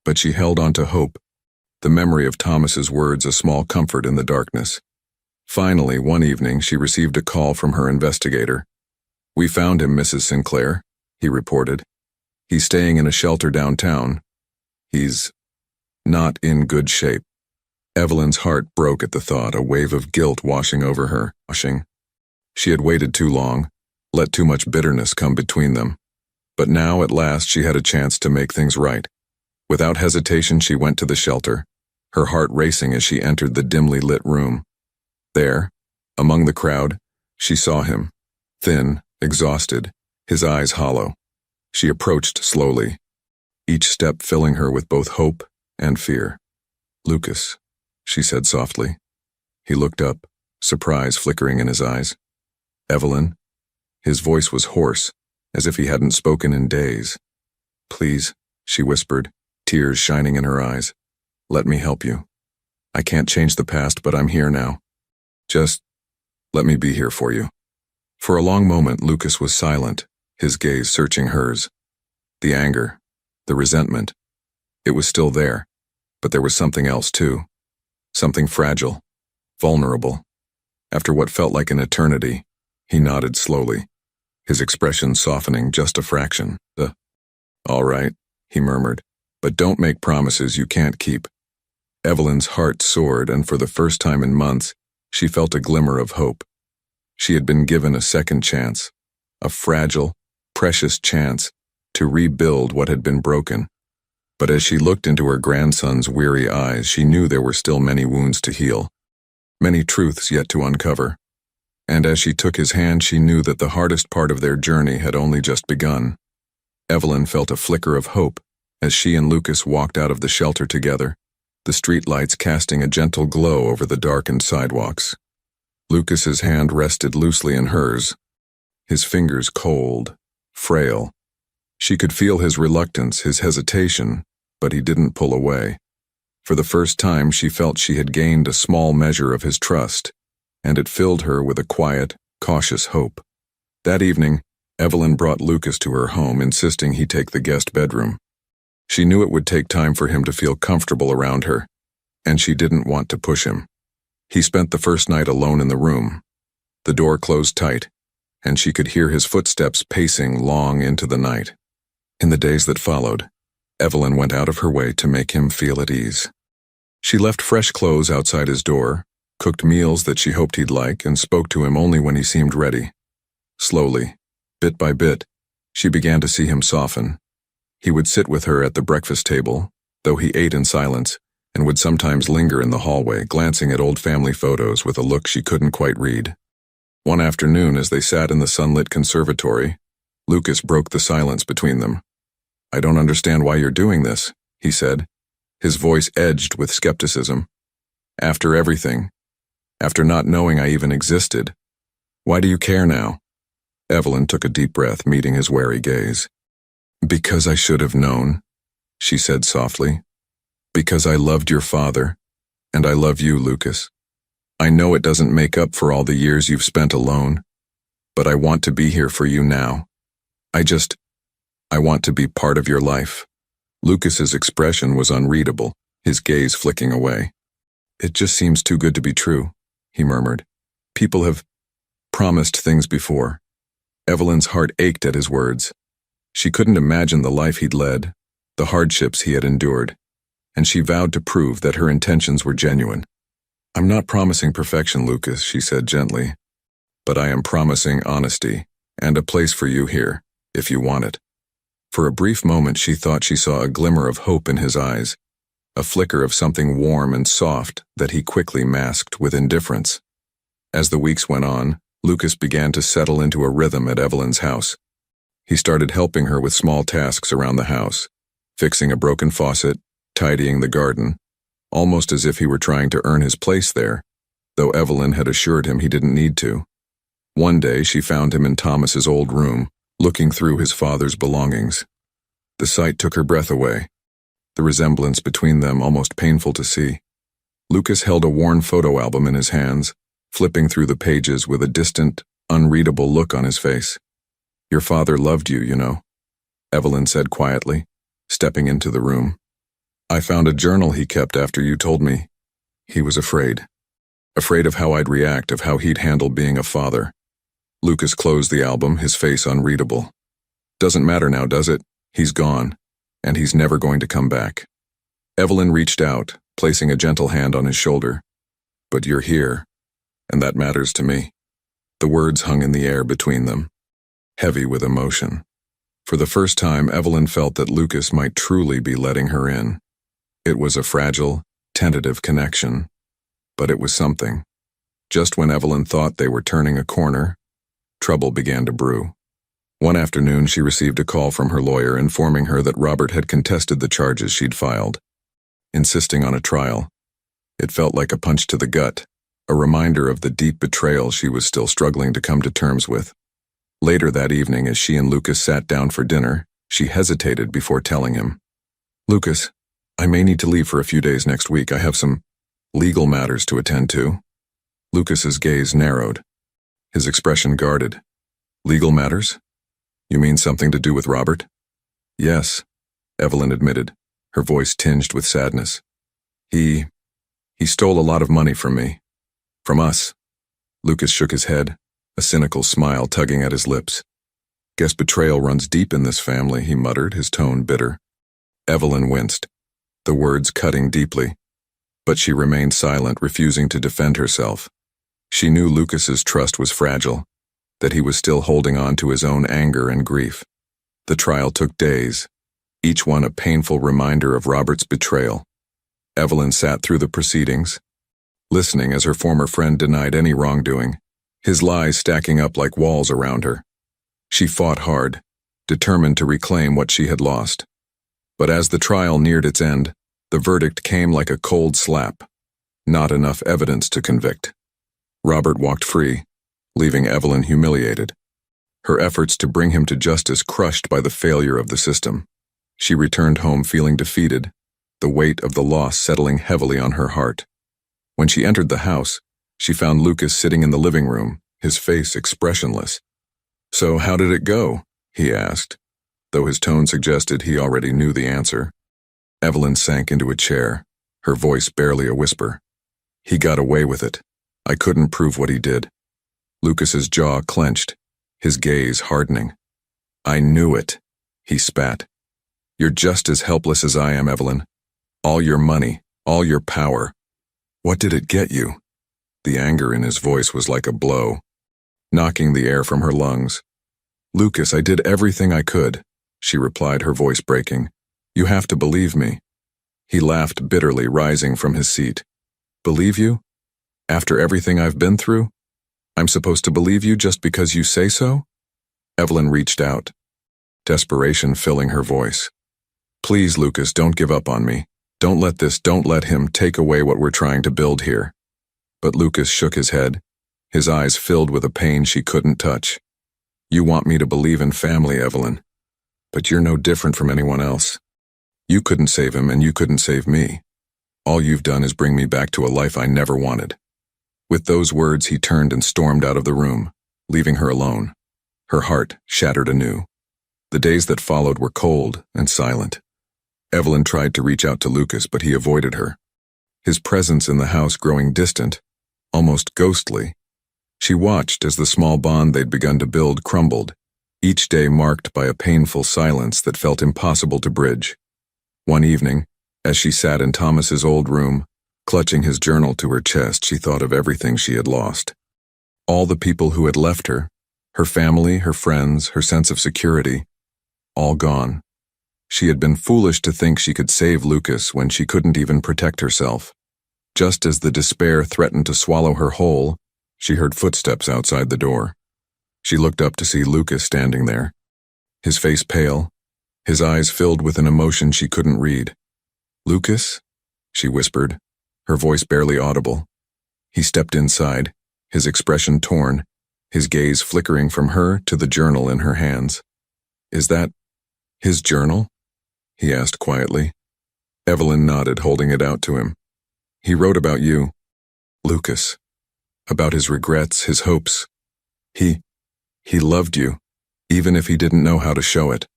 Speaker 1: but she held on to hope, the memory of Thomas's words a small comfort in the darkness. Finally, one evening, she received a call from her investigator. "We found him, Mrs. Sinclair," he reported. "He's staying in a shelter downtown. He's not in good shape." Evelyn's heart broke at the thought, a wave of guilt washing over her. She had waited too long, let too much bitterness come between them. But now, at last, she had a chance to make things right. Without hesitation, she went to the shelter, her heart racing as she entered the dimly lit room. There, among the crowd, she saw him, thin, exhausted, his eyes hollow. She approached slowly, each step filling her with both hope and fear. "Lucas," she said softly. He looked up, surprise flickering in his eyes. "Evelyn?" His voice was hoarse, as if he hadn't spoken in days. "Please," she whispered, tears shining in her eyes. "Let me help you. I can't change the past, but I'm here now. Just let me be here for you." For a long moment, Lucas was silent, his gaze searching hers. The anger, the resentment, it was still there, but there was something else too. Something fragile, vulnerable. After what felt like an eternity, he nodded slowly, his expression softening just a fraction. "All right," he murmured. But don't make promises you can't keep. Evelyn's heart soared, and for the first time in months, she felt a glimmer of hope. She had been given a second chance, a fragile, precious chance to rebuild what had been broken. But as she looked into her grandson's weary eyes, she knew there were still many wounds to heal, many truths yet to uncover. And as she took his hand, she knew that the hardest part of their journey had only just begun. Evelyn felt a flicker of hope as she and Lucas walked out of the shelter together, the streetlights casting a gentle glow over the darkened sidewalks. Lucas's hand rested loosely in hers, his fingers cold, frail. She could feel his reluctance, his hesitation, but he didn't pull away. For the first time, she felt she had gained a small measure of his trust, and it filled her with a quiet, cautious hope. That evening, Evelyn brought Lucas to her home, insisting he take the guest bedroom. She knew it would take time for him to feel comfortable around her, and she didn't want to push him. He spent the first night alone in the room. The door closed tight, and she could hear his footsteps pacing long into the night. In the days that followed, Evelyn went out of her way to make him feel at ease. She left fresh clothes outside his door, cooked meals that she hoped he'd like, and spoke to him only when he seemed ready. Slowly, bit by bit, she began to see him soften. He would sit with her at the breakfast table, though he ate in silence, and would sometimes linger in the hallway, glancing at old family photos with a look she couldn't quite read. One afternoon, as they sat in the sunlit conservatory, Lucas broke the silence between them. "I don't understand why you're doing this," he said, his voice edged with skepticism. "After everything, after not knowing I even existed, why do you care now?" Evelyn took a deep breath, meeting his wary gaze. "Because I should have known," she said softly. "Because I loved your father, and I love you, Lucas. I know it doesn't make up for all the years you've spent alone, but I want to be here for you now. I want to be part of your life." Lucas's expression was unreadable, his gaze flicking away. "It just seems too good to be true," he murmured. "People have promised things before." Evelyn's heart ached at his words. She couldn't imagine the life he'd led, the hardships he had endured, and she vowed to prove that her intentions were genuine. "I'm not promising perfection, Lucas," she said gently, "but I am promising honesty and a place for you here, if you want it." For a brief moment she thought she saw a glimmer of hope in his eyes, a flicker of something warm and soft that he quickly masked with indifference. As the weeks went on, Lucas began to settle into a rhythm at Evelyn's house. He started helping her with small tasks around the house, fixing a broken faucet, tidying the garden, almost as if he were trying to earn his place there, though Evelyn had assured him he didn't need to. One day she found him in Thomas's old room, looking through his father's belongings. The sight took her breath away, the resemblance between them almost painful to see. Lucas held a worn photo album in his hands, flipping through the pages with a distant, unreadable look on his face. "Your father loved you, you know," Evelyn said quietly, stepping into the room. "I found a journal he kept after you told me." He was afraid of how I'd react, of how he'd handle being a father. Lucas closed the album, his face unreadable. "Doesn't matter now, does it? He's gone, and he's never going to come back." Evelyn reached out, placing a gentle hand on his shoulder. "But you're here, and that matters to me." The words hung in the air between them, heavy with emotion. For the first time, Evelyn felt that Lucas might truly be letting her in. It was a fragile, tentative connection, but it was something. Just when Evelyn thought they were turning a corner, trouble began to brew. One afternoon, she received a call from her lawyer informing her that Robert had contested the charges she'd filed, insisting on a trial. It felt like a punch to the gut, a reminder of the deep betrayal she was still struggling to come to terms with. Later that evening, as she and Lucas sat down for dinner, she hesitated before telling him, "Lucas, I may need to leave for a few days next week. I have some legal matters to attend to." Lucas's gaze narrowed, his expression guarded. "Legal matters? You mean something to do with Robert?" "Yes," Evelyn admitted, her voice tinged with sadness. He stole a lot of money from me. From us." Lucas shook his head, a cynical smile tugging at his lips. "Guess betrayal runs deep in this family," he muttered, his tone bitter. Evelyn winced, the words cutting deeply. But she remained silent, refusing to defend herself. She knew Lucas's trust was fragile, that he was still holding on to his own anger and grief. The trial took days, each one a painful reminder of Robert's betrayal. Evelyn sat through the proceedings, listening as her former friend denied any wrongdoing, his lies stacking up like walls around her. She fought hard, determined to reclaim what she had lost. But as the trial neared its end, the verdict came like a cold slap. Not enough evidence to convict. Robert walked free, leaving Evelyn humiliated. Her efforts to bring him to justice crushed by the failure of the system. She returned home feeling defeated, the weight of the loss settling heavily on her heart. When she entered the house, she found Lucas sitting in the living room, his face expressionless. "So how did it go?" he asked, though his tone suggested he already knew the answer. Evelyn sank into a chair, her voice barely a whisper. "He got away with it. I couldn't prove what he did." Lucas's jaw clenched, his gaze hardening. "I knew it," he spat. "You're just as helpless as I am, Evelyn. All your money, all your power. What did it get you?" The anger in his voice was like a blow, knocking the air from her lungs. "Lucas, I did everything I could," she replied, her voice breaking. "You have to believe me." He laughed bitterly, rising from his seat. "Believe you? After everything I've been through? I'm supposed to believe you just because you say so?" Evelyn reached out, desperation filling her voice. "Please, Lucas, don't give up on me. Don't let him take away what we're trying to build here." But Lucas shook his head, his eyes filled with a pain she couldn't touch. "You want me to believe in family, Evelyn. But you're no different from anyone else. You couldn't save him and you couldn't save me. All you've done is bring me back to a life I never wanted." With those words, he turned and stormed out of the room, leaving her alone. Her heart shattered anew. The days that followed were cold and silent. Evelyn tried to reach out to Lucas, but he avoided her, his presence in the house growing distant, almost ghostly. She watched as the small bond they'd begun to build crumbled, each day marked by a painful silence that felt impossible to bridge. One evening, as she sat in Thomas's old room, clutching his journal to her chest, she thought of everything she had lost. All the people who had left her family, her friends, her sense of security, all gone. She had been foolish to think she could save Lucas when she couldn't even protect herself. Just as the despair threatened to swallow her whole, she heard footsteps outside the door. She looked up to see Lucas standing there, his face pale, his eyes filled with an emotion she couldn't read. "Lucas?" she whispered, her voice barely audible. He stepped inside, his expression torn, his gaze flickering from her to the journal in her hands. "Is that his journal?" he asked quietly. Evelyn nodded, holding it out to him. "He wrote about you, Lucas, about his regrets, his hopes. He loved you, even if he didn't know how to show it."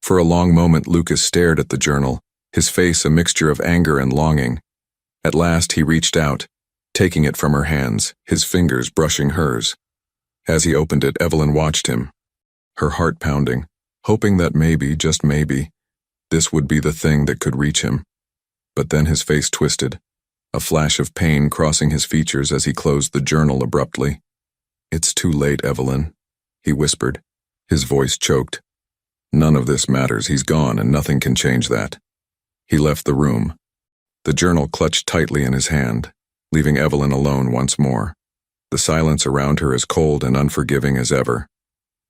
Speaker 1: For a long moment, Lucas stared at the journal, his face a mixture of anger and longing. At last, he reached out, taking it from her hands, his fingers brushing hers. As he opened it, Evelyn watched him, her heart pounding, hoping that maybe, just maybe, this would be the thing that could reach him. But then his face twisted, a flash of pain crossing his features as he closed the journal abruptly. "It's too late, Evelyn," he whispered, his voice choked. "None of this matters. He's gone, and nothing can change that." He left the room, the journal clutched tightly in his hand, leaving Evelyn alone once more, the silence around her as cold and unforgiving as ever.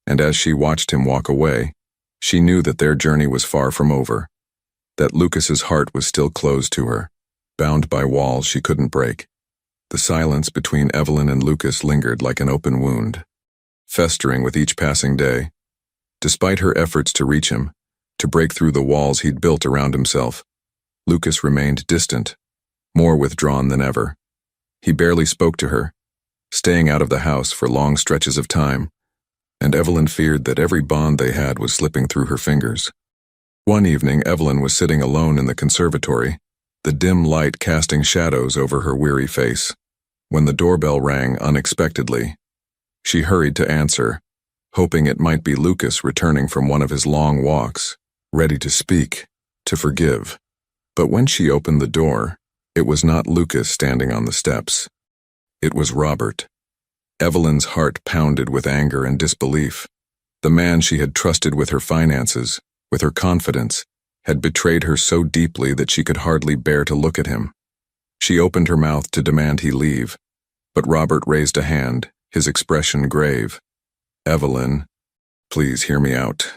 Speaker 1: And as she watched him walk away, she knew that their journey was far from over, that Lucas's heart was still closed to her, bound by walls she couldn't break. The silence between Evelyn and Lucas lingered like an open wound, festering with each passing day. Despite her efforts to reach him, to break through the walls he'd built around himself, Lucas remained distant, more withdrawn than ever. He barely spoke to her, staying out of the house for long stretches of time, and Evelyn feared that every bond they had was slipping through her fingers. One evening, Evelyn was sitting alone in the conservatory, the dim light casting shadows over her weary face, when the doorbell rang unexpectedly. She hurried to answer, hoping it might be Lucas returning from one of his long walks, ready to speak, to forgive. But when she opened the door, it was not Lucas standing on the steps. It was Robert. Evelyn's heart pounded with anger and disbelief. The man she had trusted with her finances, with her confidence, had betrayed her so deeply that she could hardly bear to look at him. She opened her mouth to demand he leave, but Robert raised a hand, his expression grave. "Evelyn, please hear me out,"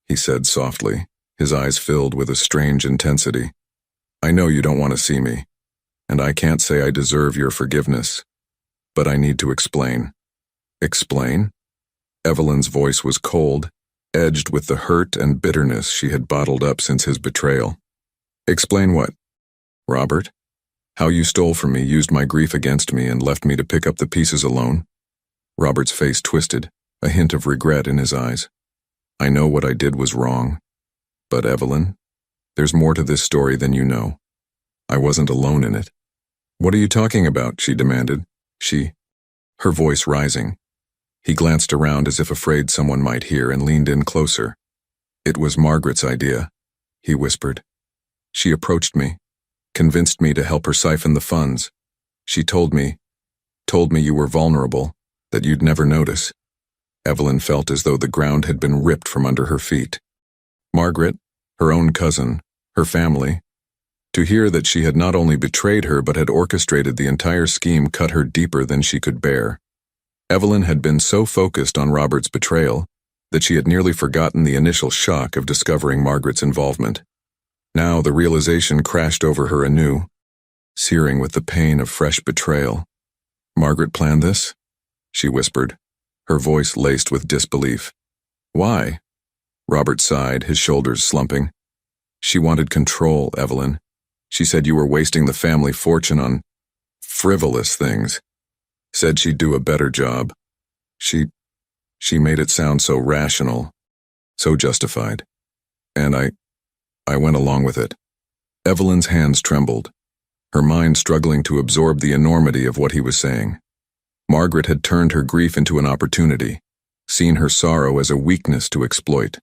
Speaker 1: he said softly, his eyes filled with a strange intensity. "I know you don't want to see me, and I can't say I deserve your forgiveness, but I need to explain." "Explain?" Evelyn's voice was cold, edged with the hurt and bitterness she had bottled up since his betrayal. "Explain what?" "Robert, how you stole from me, used my grief against me, and left me to pick up the pieces alone." Robert's face twisted, a hint of regret in his eyes. "I know what I did was wrong. But Evelyn, there's more to this story than you know. I wasn't alone in it." "What are you talking about?" she demanded. Her voice rising. He glanced around as if afraid someone might hear and leaned in closer. "It was Margaret's idea," he whispered. "She approached me, convinced me to help her siphon the funds. She told me you were vulnerable, that you'd never notice." Evelyn felt as though the ground had been ripped from under her feet. Margaret, her own cousin, her family. To hear that she had not only betrayed her but had orchestrated the entire scheme cut her deeper than she could bear. Evelyn had been so focused on Robert's betrayal that she had nearly forgotten the initial shock of discovering Margaret's involvement. Now the realization crashed over her anew, searing with the pain of fresh betrayal. "Margaret planned this?" she whispered, her voice laced with disbelief. "Why?" Robert sighed, his shoulders slumping. "She wanted control, Evelyn. She said you were wasting the family fortune on frivolous things. Said she'd do a better job. She made it sound so rational, so justified. And I went along with it." Evelyn's hands trembled, her mind struggling to absorb the enormity of what he was saying. Margaret had turned her grief into an opportunity, seen her sorrow as a weakness to exploit.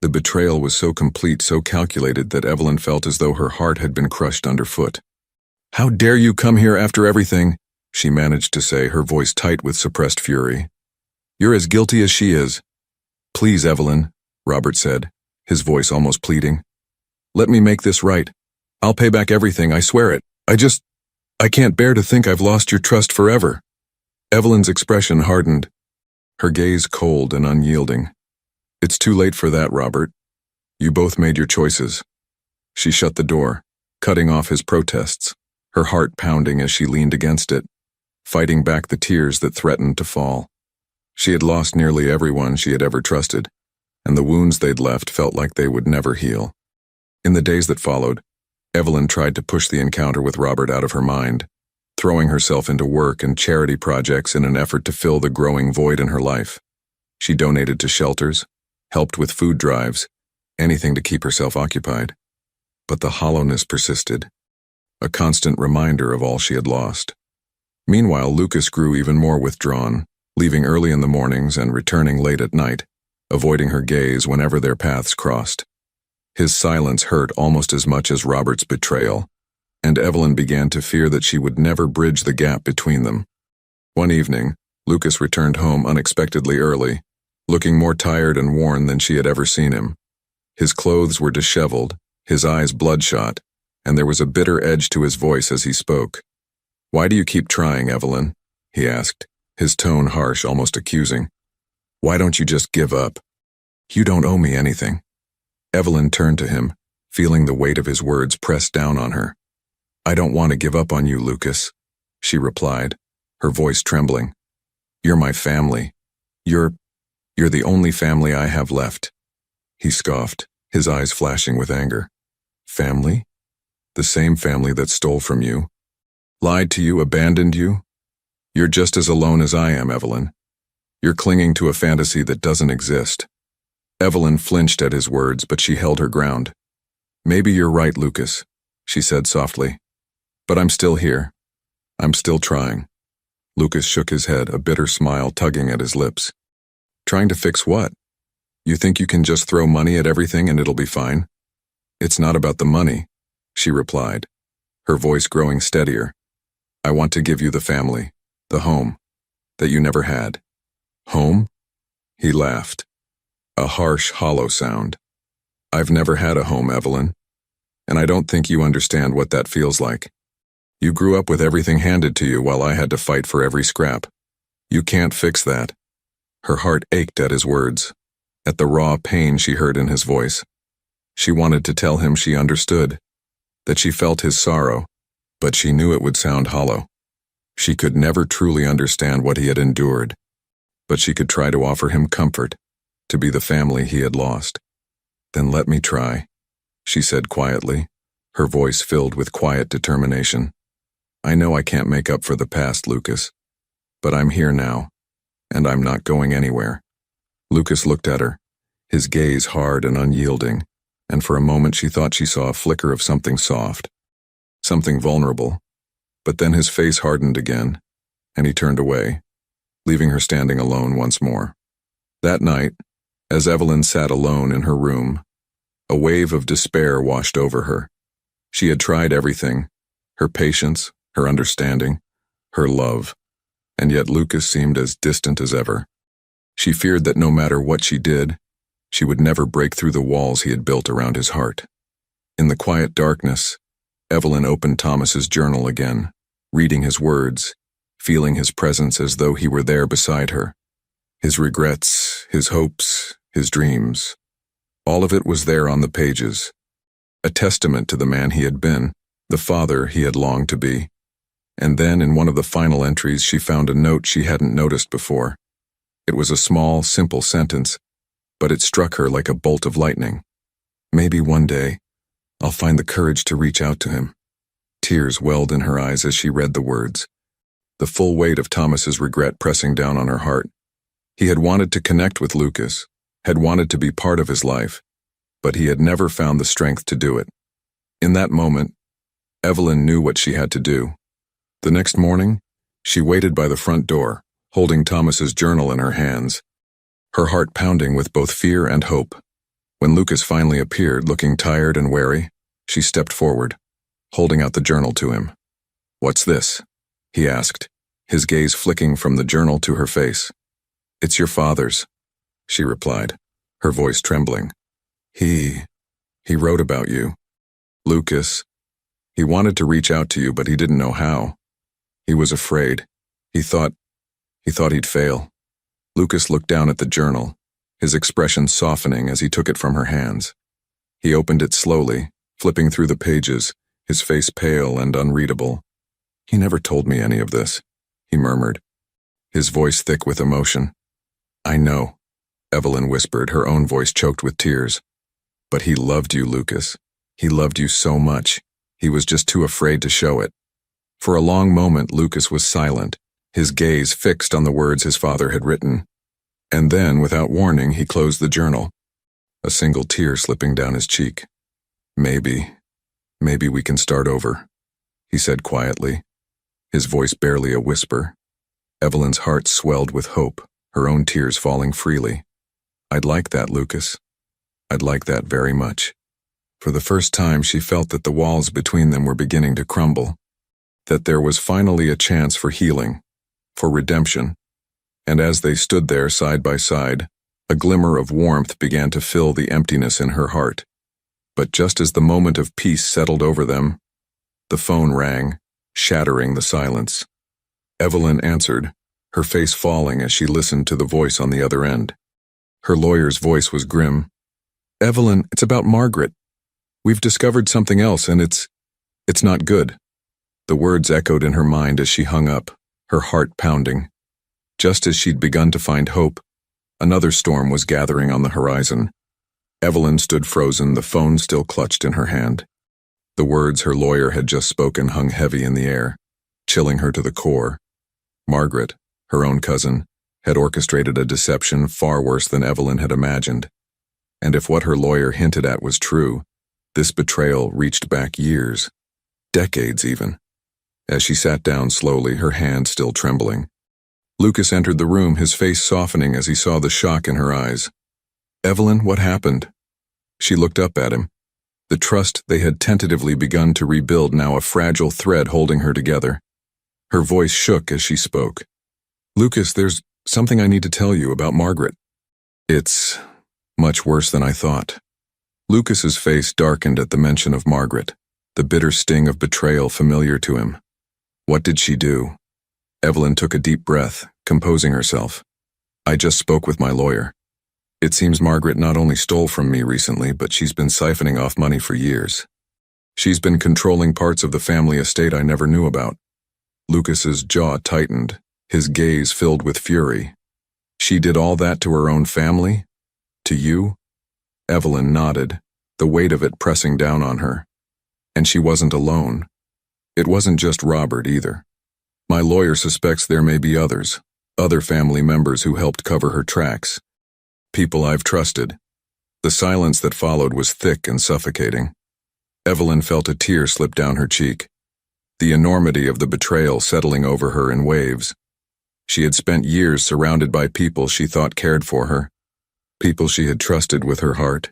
Speaker 1: The betrayal was so complete, so calculated, that Evelyn felt as though her heart had been crushed underfoot. "How dare you come here after everything?" she managed to say, her voice tight with suppressed fury. "You're as guilty as she is." "Please, Evelyn," Robert said, his voice almost pleading. "Let me make this right. I'll pay back everything, I swear it. I can't bear to think I've lost your trust forever." Evelyn's expression hardened, her gaze cold and unyielding. "It's too late for that, Robert. You both made your choices." She shut the door, cutting off his protests, her heart pounding as she leaned against it, fighting back the tears that threatened to fall. She had lost nearly everyone she had ever trusted, and the wounds they'd left felt like they would never heal. In the days that followed, Evelyn tried to push the encounter with Robert out of her mind, throwing herself into work and charity projects in an effort to fill the growing void in her life. She donated to shelters, helped with food drives, anything to keep herself occupied. But the hollowness persisted, a constant reminder of all she had lost. Meanwhile, Lucas grew even more withdrawn, leaving early in the mornings and returning late at night, avoiding her gaze whenever their paths crossed. His silence hurt almost as much as Robert's betrayal, and Evelyn began to fear that she would never bridge the gap between them. One evening, Lucas returned home unexpectedly early, looking more tired and worn than she had ever seen him. His clothes were disheveled, his eyes bloodshot, and there was a bitter edge to his voice as he spoke. "Why do you keep trying, Evelyn?" he asked, his tone harsh, almost accusing. "Why don't you just give up? You don't owe me anything." Evelyn turned to him, feeling the weight of his words press down on her. "I don't want to give up on you, Lucas," she replied, her voice trembling. "You're my family. You're the only family I have left." He scoffed, his eyes flashing with anger. "Family? The same family that stole from you, lied to you, abandoned you? You're just as alone as I am, Evelyn. You're clinging to a fantasy that doesn't exist." Evelyn flinched at his words, but she held her ground. "Maybe you're right, Lucas," she said softly. "But I'm still here. I'm still trying." Lucas shook his head, a bitter smile tugging at his lips. "Trying to fix what? You think you can just throw money at everything and it'll be fine?" "It's not about the money," she replied, her voice growing steadier. "I want to give you the family, the home, that you never had." "Home?" He laughed, a harsh, hollow sound. "I've never had a home, Evelyn, and I don't think you understand what that feels like. You grew up with everything handed to you while I had to fight for every scrap. You can't fix that." Her heart ached at his words, at the raw pain she heard in his voice. She wanted to tell him she understood, that she felt his sorrow, but she knew it would sound hollow. She could never truly understand what he had endured, but she could try to offer him comfort, to be the family he had lost. "Then let me try," she said quietly, her voice filled with quiet determination. "I know I can't make up for the past, Lucas, but I'm here now, and I'm not going anywhere." Lucas looked at her, his gaze hard and unyielding, and for a moment she thought she saw a flicker of something soft, something vulnerable, but then his face hardened again, and he turned away, leaving her standing alone once more. That night, as Evelyn sat alone in her room, a wave of despair washed over her. She had tried everything, her patience, her understanding, her love, and yet Lucas seemed as distant as ever. She feared that no matter what she did, she would never break through the walls he had built around his heart. In the quiet darkness, Evelyn opened Thomas's journal again, reading his words, feeling his presence as though he were there beside her. His regrets, his hopes, his dreams, all of it was there on the pages, a testament to the man he had been, the father he had longed to be. And then in one of the final entries she found a note she hadn't noticed before. It was a small, simple sentence, but it struck her like a bolt of lightning. "Maybe one day, I'll find the courage to reach out to him." Tears welled in her eyes as she read the words, the full weight of Thomas's regret pressing down on her heart. He had wanted to connect with Lucas, had wanted to be part of his life, but he had never found the strength to do it. In that moment, Evelyn knew what she had to do. The next morning, she waited by the front door, holding Thomas's journal in her hands, her heart pounding with both fear and hope. When Lucas finally appeared, looking tired and wary, she stepped forward, holding out the journal to him. "What's this?" he asked, his gaze flicking from the journal to her face. "It's your father's," she replied, her voice trembling. He wrote about you. Lucas. He wanted to reach out to you, but he didn't know how. He was afraid. He thought he'd fail." Lucas looked down at the journal, his expression softening as he took it from her hands. He opened it slowly, flipping through the pages, his face pale and unreadable. "He never told me any of this," he murmured, his voice thick with emotion. "I know," Evelyn whispered, her own voice choked with tears. "But he loved you, Lucas. He loved you so much. He was just too afraid to show it." For a long moment, Lucas was silent, his gaze fixed on the words his father had written. And then, without warning, he closed the journal, a single tear slipping down his cheek. Maybe we can start over," he said quietly, his voice barely a whisper. Evelyn's heart swelled with hope, her own tears falling freely. "I'd like that, Lucas. I'd like that very much." For the first time, she felt that the walls between them were beginning to crumble, that there was finally a chance for healing, for redemption. And as they stood there side by side, a glimmer of warmth began to fill the emptiness in her heart. But just as the moment of peace settled over them, the phone rang, shattering the silence. Evelyn answered, her face falling as she listened to the voice on the other end. Her lawyer's voice was grim. "Evelyn, it's about Margaret. We've discovered something else, and it's not good." The words echoed in her mind as she hung up, her heart pounding. Just as she'd begun to find hope, another storm was gathering on the horizon. Evelyn stood frozen, the phone still clutched in her hand. The words her lawyer had just spoken hung heavy in the air, chilling her to the core. Margaret, her own cousin, had orchestrated a deception far worse than Evelyn had imagined. And if what her lawyer hinted at was true, this betrayal reached back years, decades even. As she sat down slowly, her hand still trembling, Lucas entered the room, his face softening as he saw the shock in her eyes. "Evelyn, what happened?" She looked up at him, The trust they had tentatively begun to rebuild, now a fragile thread holding her together. Her voice shook as she spoke. "Lucas, there's something I need to tell you about Margaret. It's much worse than I thought." Lucas's face darkened at the mention of Margaret, the bitter sting of betrayal familiar to him. What did she do? Evelyn took a deep breath, composing herself. "I just spoke with my lawyer. It seems Margaret not only stole from me recently, but she's been siphoning off money for years. She's been controlling parts of the family estate I never knew about." Lucas's jaw tightened, his gaze filled with fury. "She did all that to her own family? To you?" Evelyn nodded, the weight of it pressing down on her. "And she wasn't alone. It wasn't just Robert either. My lawyer suspects there may be others, other family members who helped cover her tracks. People I've trusted." The silence that followed was thick and suffocating. Evelyn felt a tear slip down her cheek, the enormity of the betrayal settling over her in waves. She had spent years surrounded by people she thought cared for her, people she had trusted with her heart,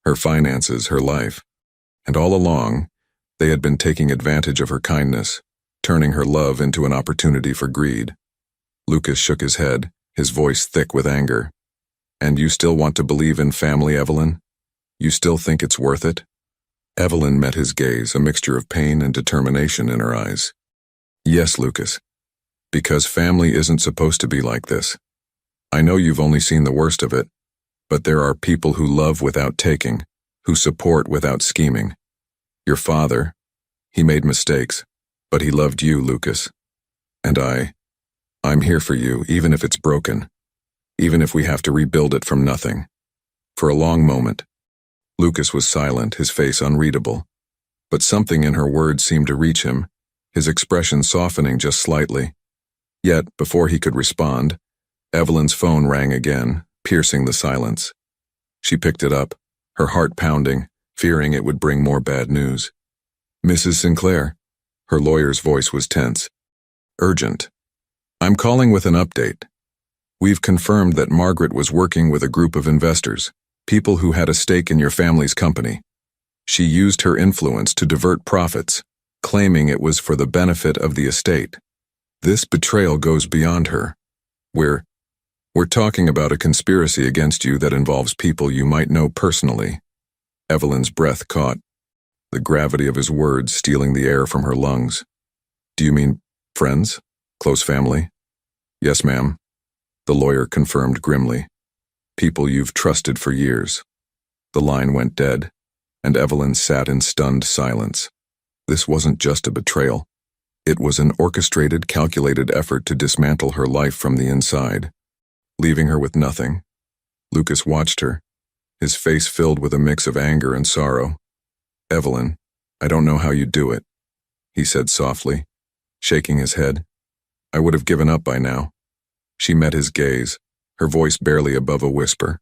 Speaker 1: her finances, her life. And all along, they had been taking advantage of her kindness, turning her love into an opportunity for greed. Lucas shook his head, his voice thick with anger. "And you still want to believe in family, Evelyn? You still think it's worth it?" Evelyn met his gaze, a mixture of pain and determination in her eyes. "Yes, Lucas. Because family isn't supposed to be like this. I know you've only seen the worst of it, but there are people who love without taking, who support without scheming. Your father, he made mistakes, but he loved you, Lucas. And I'm here for you, even if it's broken, even if we have to rebuild it from nothing." For a long moment, Lucas was silent, his face unreadable. But something in her words seemed to reach him, his expression softening just slightly. Yet, before he could respond, Evelyn's phone rang again, piercing the silence. She picked it up, her heart pounding, fearing it would bring more bad news. "Mrs. Sinclair." Her lawyer's voice was tense. "Urgent. I'm calling with an update. We've confirmed that Margaret was working with a group of investors, people who had a stake in your family's company. She used her influence to divert profits, claiming it was for the benefit of the estate. This betrayal goes beyond her. We're talking about a conspiracy against you that involves people you might know personally." Evelyn's breath caught, the gravity of his words stealing the air from her lungs. "Do you mean friends? Close family?" "Yes, ma'am," the lawyer confirmed grimly. "People you've trusted for years." The line went dead, and Evelyn sat in stunned silence. This wasn't just a betrayal. It was an orchestrated, calculated effort to dismantle her life from the inside, leaving her with nothing. Lucas watched her, his face filled with a mix of anger and sorrow. "Evelyn, I don't know how you do it," he said softly, shaking his head. "I would have given up by now." She met his gaze, her voice barely above a whisper.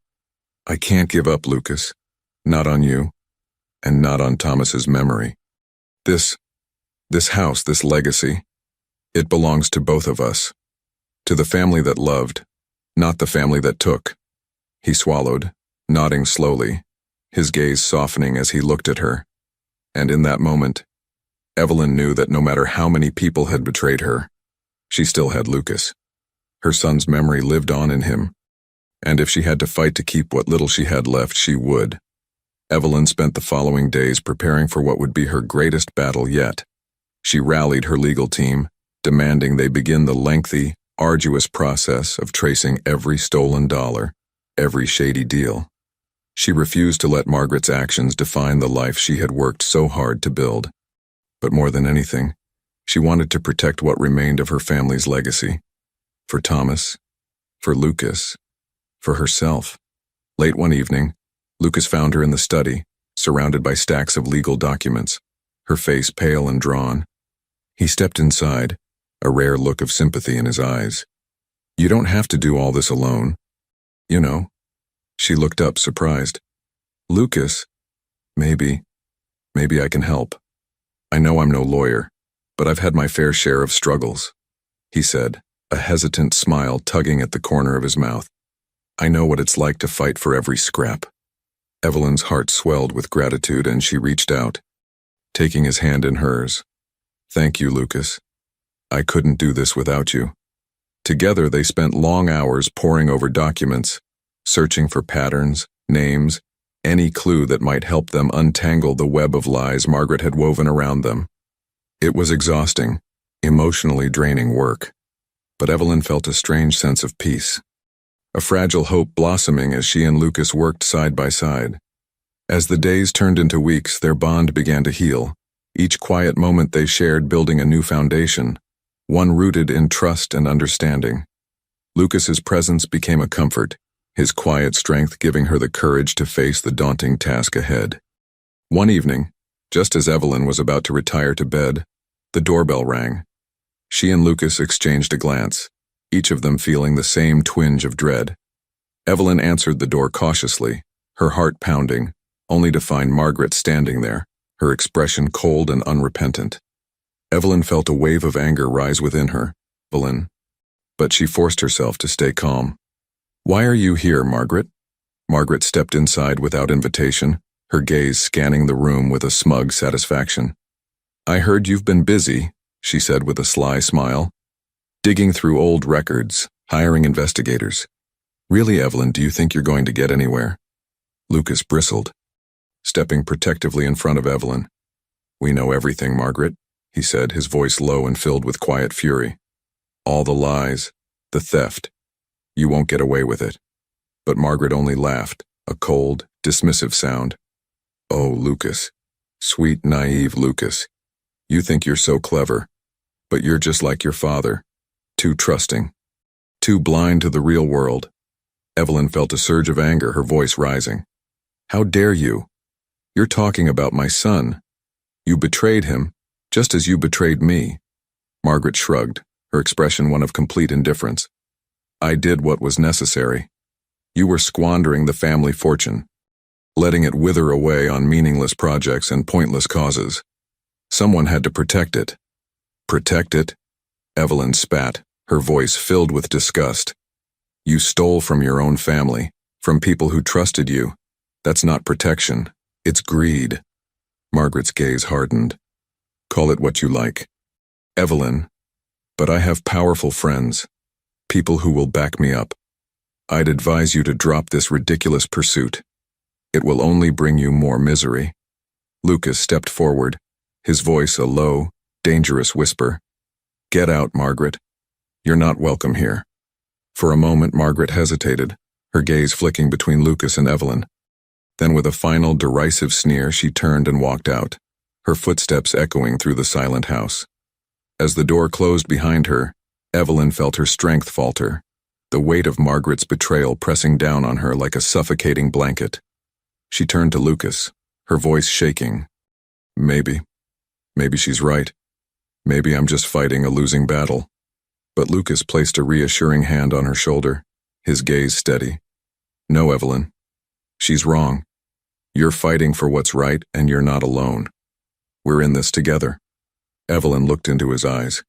Speaker 1: "I can't give up, Lucas. Not on you, and not on Thomas's memory. This house, this legacy, it belongs to both of us. To the family that loved, not the family that took." He swallowed, nodding slowly, his gaze softening as he looked at her. And in that moment, Evelyn knew that no matter how many people had betrayed her, she still had Lucas. Her son's memory lived on in him, and if she had to fight to keep what little she had left, she would. Evelyn spent the following days preparing for what would be her greatest battle yet. She rallied her legal team, demanding they begin the lengthy, arduous process of tracing every stolen dollar, every shady deal. She refused to let Margaret's actions define the life she had worked so hard to build. But more than anything, she wanted to protect what remained of her family's legacy. For Thomas, for Lucas, for herself. Late one evening, Lucas found her in the study, surrounded by stacks of legal documents, her face pale and drawn. He stepped inside, a rare look of sympathy in his eyes. "You don't have to do all this alone. You know." She looked up, surprised. "Lucas, maybe I can help. I know I'm no lawyer, but I've had my fair share of struggles," he said, a hesitant smile tugging at the corner of his mouth. "I know what it's like to fight for every scrap." Evelyn's heart swelled with gratitude and she reached out, taking his hand in hers. "Thank you, Lucas. I couldn't do this without you." Together they spent long hours poring over documents, searching for patterns, names, any clue that might help them untangle the web of lies Margaret had woven around them. It was exhausting, emotionally draining work, but Evelyn felt a strange sense of peace, a fragile hope blossoming as she and Lucas worked side by side. As the days turned into weeks, their bond began to heal, each quiet moment they shared building a new foundation, one rooted in trust and understanding. Lucas's presence became a comfort, his quiet strength giving her the courage to face the daunting task ahead. One evening, just as Evelyn was about to retire to bed, the doorbell rang. She and Lucas exchanged a glance, each of them feeling the same twinge of dread. Evelyn answered the door cautiously, her heart pounding, only to find Margaret standing there, her expression cold and unrepentant. Evelyn felt a wave of anger rise within her. Evelyn. But she forced herself to stay calm. "Why are you here, Margaret?" Margaret stepped inside without invitation, her gaze scanning the room with a smug satisfaction. "I heard you've been busy," she said with a sly smile. "Digging through old records, hiring investigators. Really, Evelyn, do you think you're going to get anywhere?" Lucas bristled, stepping protectively in front of Evelyn. "We know everything, Margaret," he said, his voice low and filled with quiet fury. "All the lies, the theft. You won't get away with it." But Margaret only laughed, a cold, dismissive sound. "Oh, Lucas. Sweet, naive Lucas. You think you're so clever, but you're just like your father, too trusting, too blind to the real world." Evelyn felt a surge of anger, her voice rising. "How dare you? You're talking about my son. You betrayed him, just as you betrayed me." Margaret shrugged, her expression one of complete indifference. "I did what was necessary. You were squandering the family fortune, letting it wither away on meaningless projects and pointless causes. Someone had to protect it." "Protect it?" Evelyn spat, her voice filled with disgust. "You stole from your own family, from people who trusted you. That's not protection, it's greed." Margaret's gaze hardened. "Call it what you like, Evelyn, but I have powerful friends, people who will back me up. I'd advise you to drop this ridiculous pursuit. It will only bring you more misery." Lucas stepped forward, his voice a low, dangerous whisper. "Get out, Margaret. You're not welcome here." For a moment, Margaret hesitated, her gaze flicking between Lucas and Evelyn. Then with a final derisive sneer, she turned and walked out, her footsteps echoing through the silent house. As the door closed behind her, Evelyn felt her strength falter, the weight of Margaret's betrayal pressing down on her like a suffocating blanket. She turned to Lucas, her voice shaking. Maybe she's right. Maybe I'm just fighting a losing battle." But Lucas placed a reassuring hand on her shoulder, his gaze steady. "No, Evelyn. She's wrong. You're fighting for what's right, and you're not alone. We're in this together." Evelyn looked into his eyes,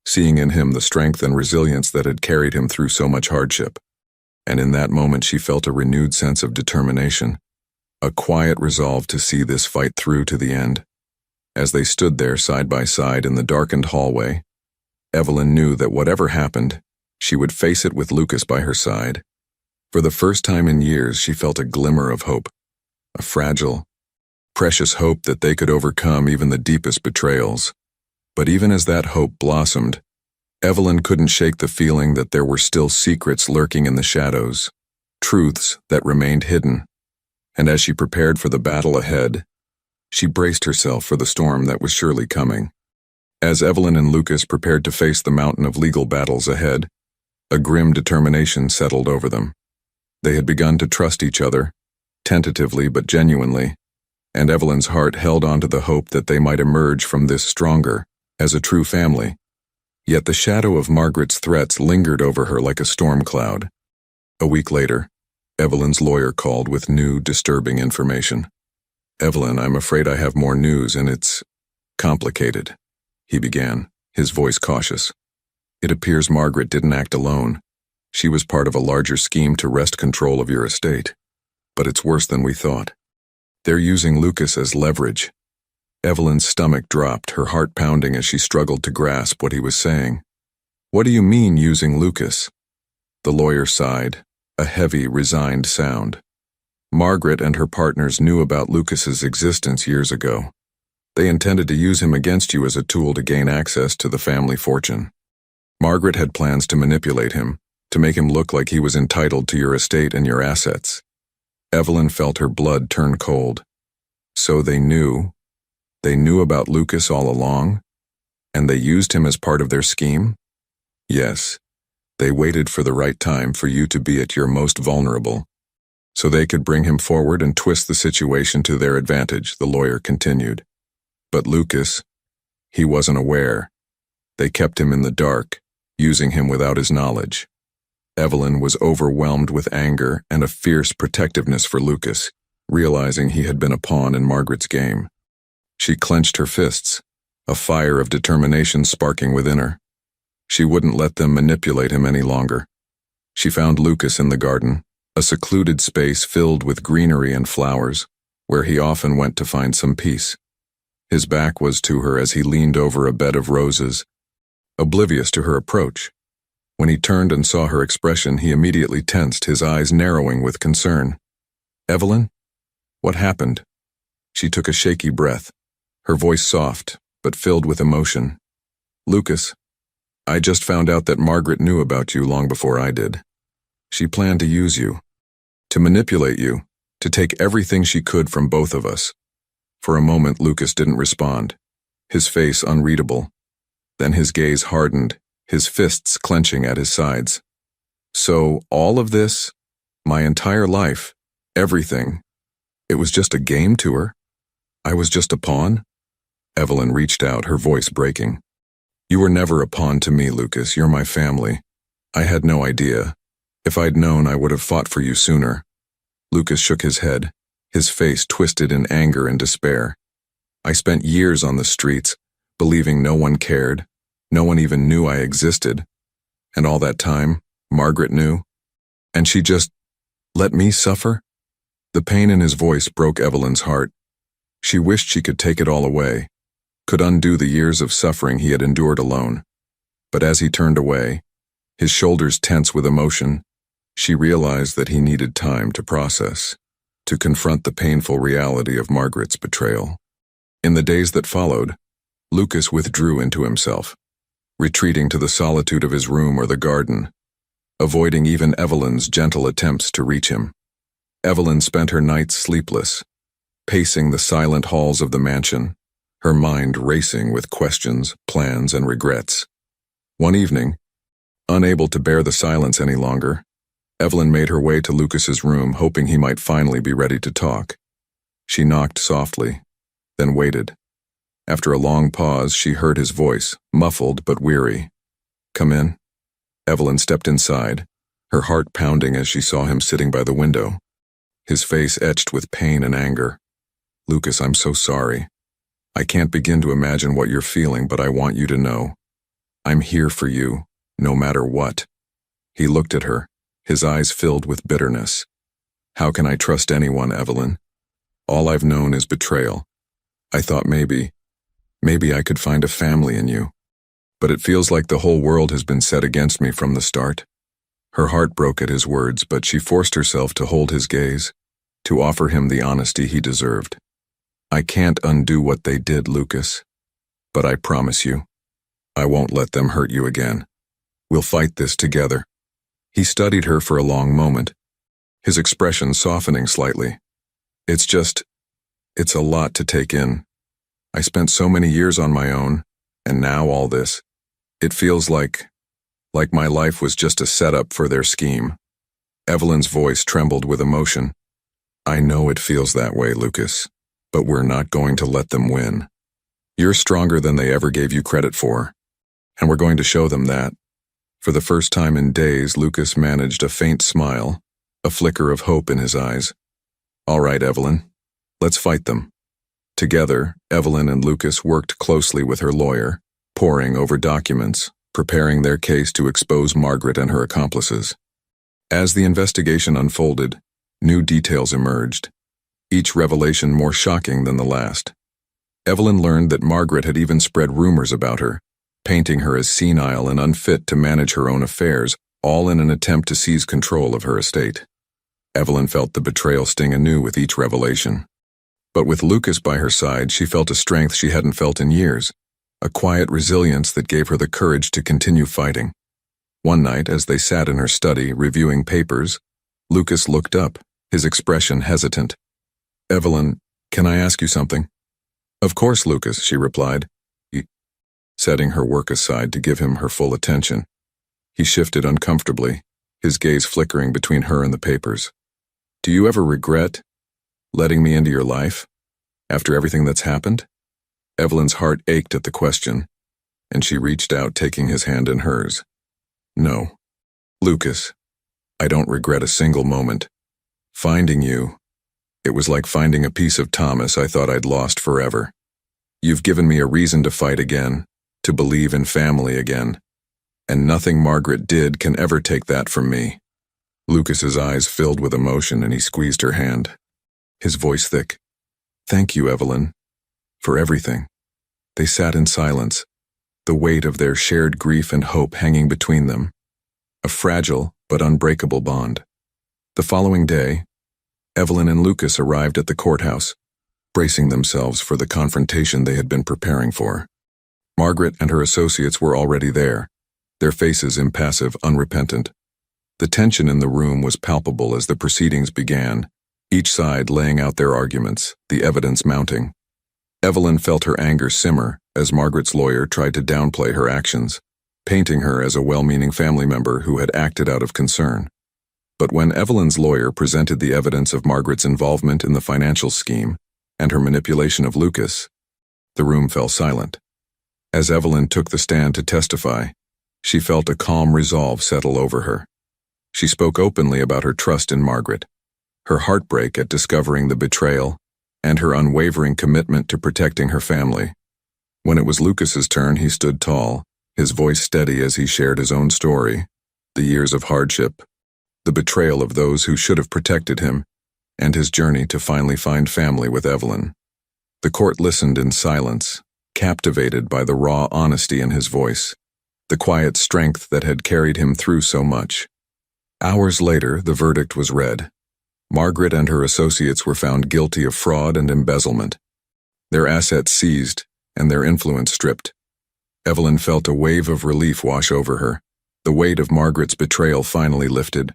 Speaker 1: seeing in him the strength and resilience that had carried him through so much hardship. And in that moment she felt a renewed sense of determination, a quiet resolve to see this fight through to the end. As they stood there side by side in the darkened hallway, Evelyn knew that whatever happened, she would face it with Lucas by her side. For the first time in years, she felt a glimmer of hope, a fragile, precious hope that they could overcome even the deepest betrayals. But even as that hope blossomed, Evelyn couldn't shake the feeling that there were still secrets lurking in the shadows, truths that remained hidden. And as she prepared for the battle ahead, she braced herself for the storm that was surely coming. As Evelyn and Lucas prepared to face the mountain of legal battles ahead, a grim determination settled over them. They had begun to trust each other, tentatively but genuinely, and Evelyn's heart held on to the hope that they might emerge from this stronger, as a true family. Yet the shadow of Margaret's threats lingered over her like a storm cloud. A week later, Evelyn's lawyer called with new, disturbing information. "Evelyn, I'm afraid I have more news, and it's complicated," he began, his voice cautious. "It appears Margaret didn't act alone. She was part of a larger scheme to wrest control of your estate." But it's worse than we thought. They're using Lucas as leverage. Evelyn's stomach dropped, her heart pounding as she struggled to grasp what he was saying. What do you mean, using Lucas? The lawyer sighed, a heavy, resigned sound. Margaret and her partners knew about Lucas's existence years ago. They intended to use him against you as a tool to gain access to the family fortune. Margaret had plans to manipulate him, to make him look like he was entitled to your estate and your assets. Evelyn felt her blood turn cold. So they knew about Lucas all along? And they used him as part of their scheme? Yes. They waited for the right time for you to be at your most vulnerable, so they could bring him forward and twist the situation to their advantage, the lawyer continued. But Lucas, he wasn't aware. They kept him in the dark, using him without his knowledge. Evelyn was overwhelmed with anger and a fierce protectiveness for Lucas, realizing he had been a pawn in Margaret's game. She clenched her fists, a fire of determination sparking within her. She wouldn't let them manipulate him any longer. She found Lucas in the garden, a secluded space filled with greenery and flowers, where he often went to find some peace. His back was to her as he leaned over a bed of roses, oblivious to her approach. When he turned and saw her expression, he immediately tensed, his eyes narrowing with concern. Evelyn? What happened? She took a shaky breath, her voice soft, but filled with emotion. Lucas, I just found out that Margaret knew about you long before I did. She planned to use you, to manipulate you, to take everything she could from both of us. For a moment, Lucas didn't respond, his face unreadable. Then his gaze hardened, his fists clenching at his sides. So, all of this, my entire life, everything, it was just a game to her? I was just a pawn? Evelyn reached out, her voice breaking. You were never a pawn to me, Lucas. You're my family. I had no idea. If I'd known, I would have fought for you sooner. Lucas shook his head, his face twisted in anger and despair. I spent years on the streets, believing no one cared, no one even knew I existed. And all that time, Margaret knew. And she just let me suffer? The pain in his voice broke Evelyn's heart. She wished she could take it all away, could undo the years of suffering he had endured alone. But as he turned away, his shoulders tense with emotion, she realized that he needed time to process, to confront the painful reality of Margaret's betrayal. In the days that followed, Lucas withdrew into himself, retreating to the solitude of his room or the garden, avoiding even Evelyn's gentle attempts to reach him. Evelyn spent her nights sleepless, pacing the silent halls of the mansion, her mind racing with questions, plans, and regrets. One evening, unable to bear the silence any longer, Evelyn made her way to Lucas's room, hoping he might finally be ready to talk. She knocked softly, then waited. After a long pause, she heard his voice, muffled but weary. Come in. Evelyn stepped inside, her heart pounding as she saw him sitting by the window, his face etched with pain and anger. Lucas, I'm so sorry. I can't begin to imagine what you're feeling, but I want you to know. I'm here for you, no matter what. He looked at her, his eyes filled with bitterness. How can I trust anyone, Evelyn? All I've known is betrayal. I thought maybe I could find a family in you. But it feels like the whole world has been set against me from the start. Her heart broke at his words, but she forced herself to hold his gaze, to offer him the honesty he deserved. I can't undo what they did, Lucas. But I promise you, I won't let them hurt you again. We'll fight this together. He studied her for a long moment, his expression softening slightly. It's a lot to take in. I spent so many years on my own, and now all this. It feels like my life was just a setup for their scheme. Evelyn's voice trembled with emotion. I know it feels that way, Lucas, but we're not going to let them win. You're stronger than they ever gave you credit for, and we're going to show them that. For the first time in days, Lucas managed a faint smile, a flicker of hope in his eyes. All right, Evelyn, let's fight them. Together, Evelyn and Lucas worked closely with her lawyer, poring over documents, preparing their case to expose Margaret and her accomplices. As the investigation unfolded, New details emerged, each revelation more shocking than the last. Evelyn learned that Margaret had even spread rumors about her, painting her as senile and unfit to manage her own affairs, all in an attempt to seize control of her estate. Evelyn felt the betrayal sting anew with each revelation. But with Lucas by her side, she felt a strength she hadn't felt in years, a quiet resilience that gave her the courage to continue fighting. One night, as they sat in her study reviewing papers, Lucas looked up, his expression hesitant. "Evelyn, can I ask you something?" "Of course, Lucas," she replied, setting her work aside to give him her full attention. He shifted uncomfortably, his gaze flickering between her and the papers. "Do you ever regret letting me into your life, after everything that's happened?" Evelyn's heart ached at the question, and she reached out, taking his hand in hers. "No, Lucas, I don't regret a single moment. Finding you, it was like finding a piece of Thomas I thought I'd lost forever. You've given me a reason to fight again, to believe in family again, and nothing Margaret did can ever take that from me." Lucas's eyes filled with emotion and he squeezed her hand, his voice thick. "Thank you, Evelyn, for everything." They sat in silence, the weight of their shared grief and hope hanging between them, a fragile but unbreakable bond. The following day, Evelyn and Lucas arrived at the courthouse, bracing themselves for the confrontation they had been preparing for. Margaret and her associates were already there, their faces impassive, unrepentant. The tension in the room was palpable as the proceedings began, each side laying out their arguments, the evidence mounting. Evelyn felt her anger simmer as Margaret's lawyer tried to downplay her actions, painting her as a well-meaning family member who had acted out of concern. But when Evelyn's lawyer presented the evidence of Margaret's involvement in the financial scheme and her manipulation of Lucas, the room fell silent. As Evelyn took the stand to testify, she felt a calm resolve settle over her. She spoke openly about her trust in Margaret, her heartbreak at discovering the betrayal, and her unwavering commitment to protecting her family. When it was Lucas's turn, he stood tall, his voice steady as he shared his own story, the years of hardship, the betrayal of those who should have protected him, and his journey to finally find family with Evelyn. The court listened in silence, captivated by the raw honesty in his voice, the quiet strength that had carried him through so much. Hours later, the verdict was read. Margaret and her associates were found guilty of fraud and embezzlement, their assets seized and their influence stripped. Evelyn felt a wave of relief wash over her, the weight of Margaret's betrayal finally lifted.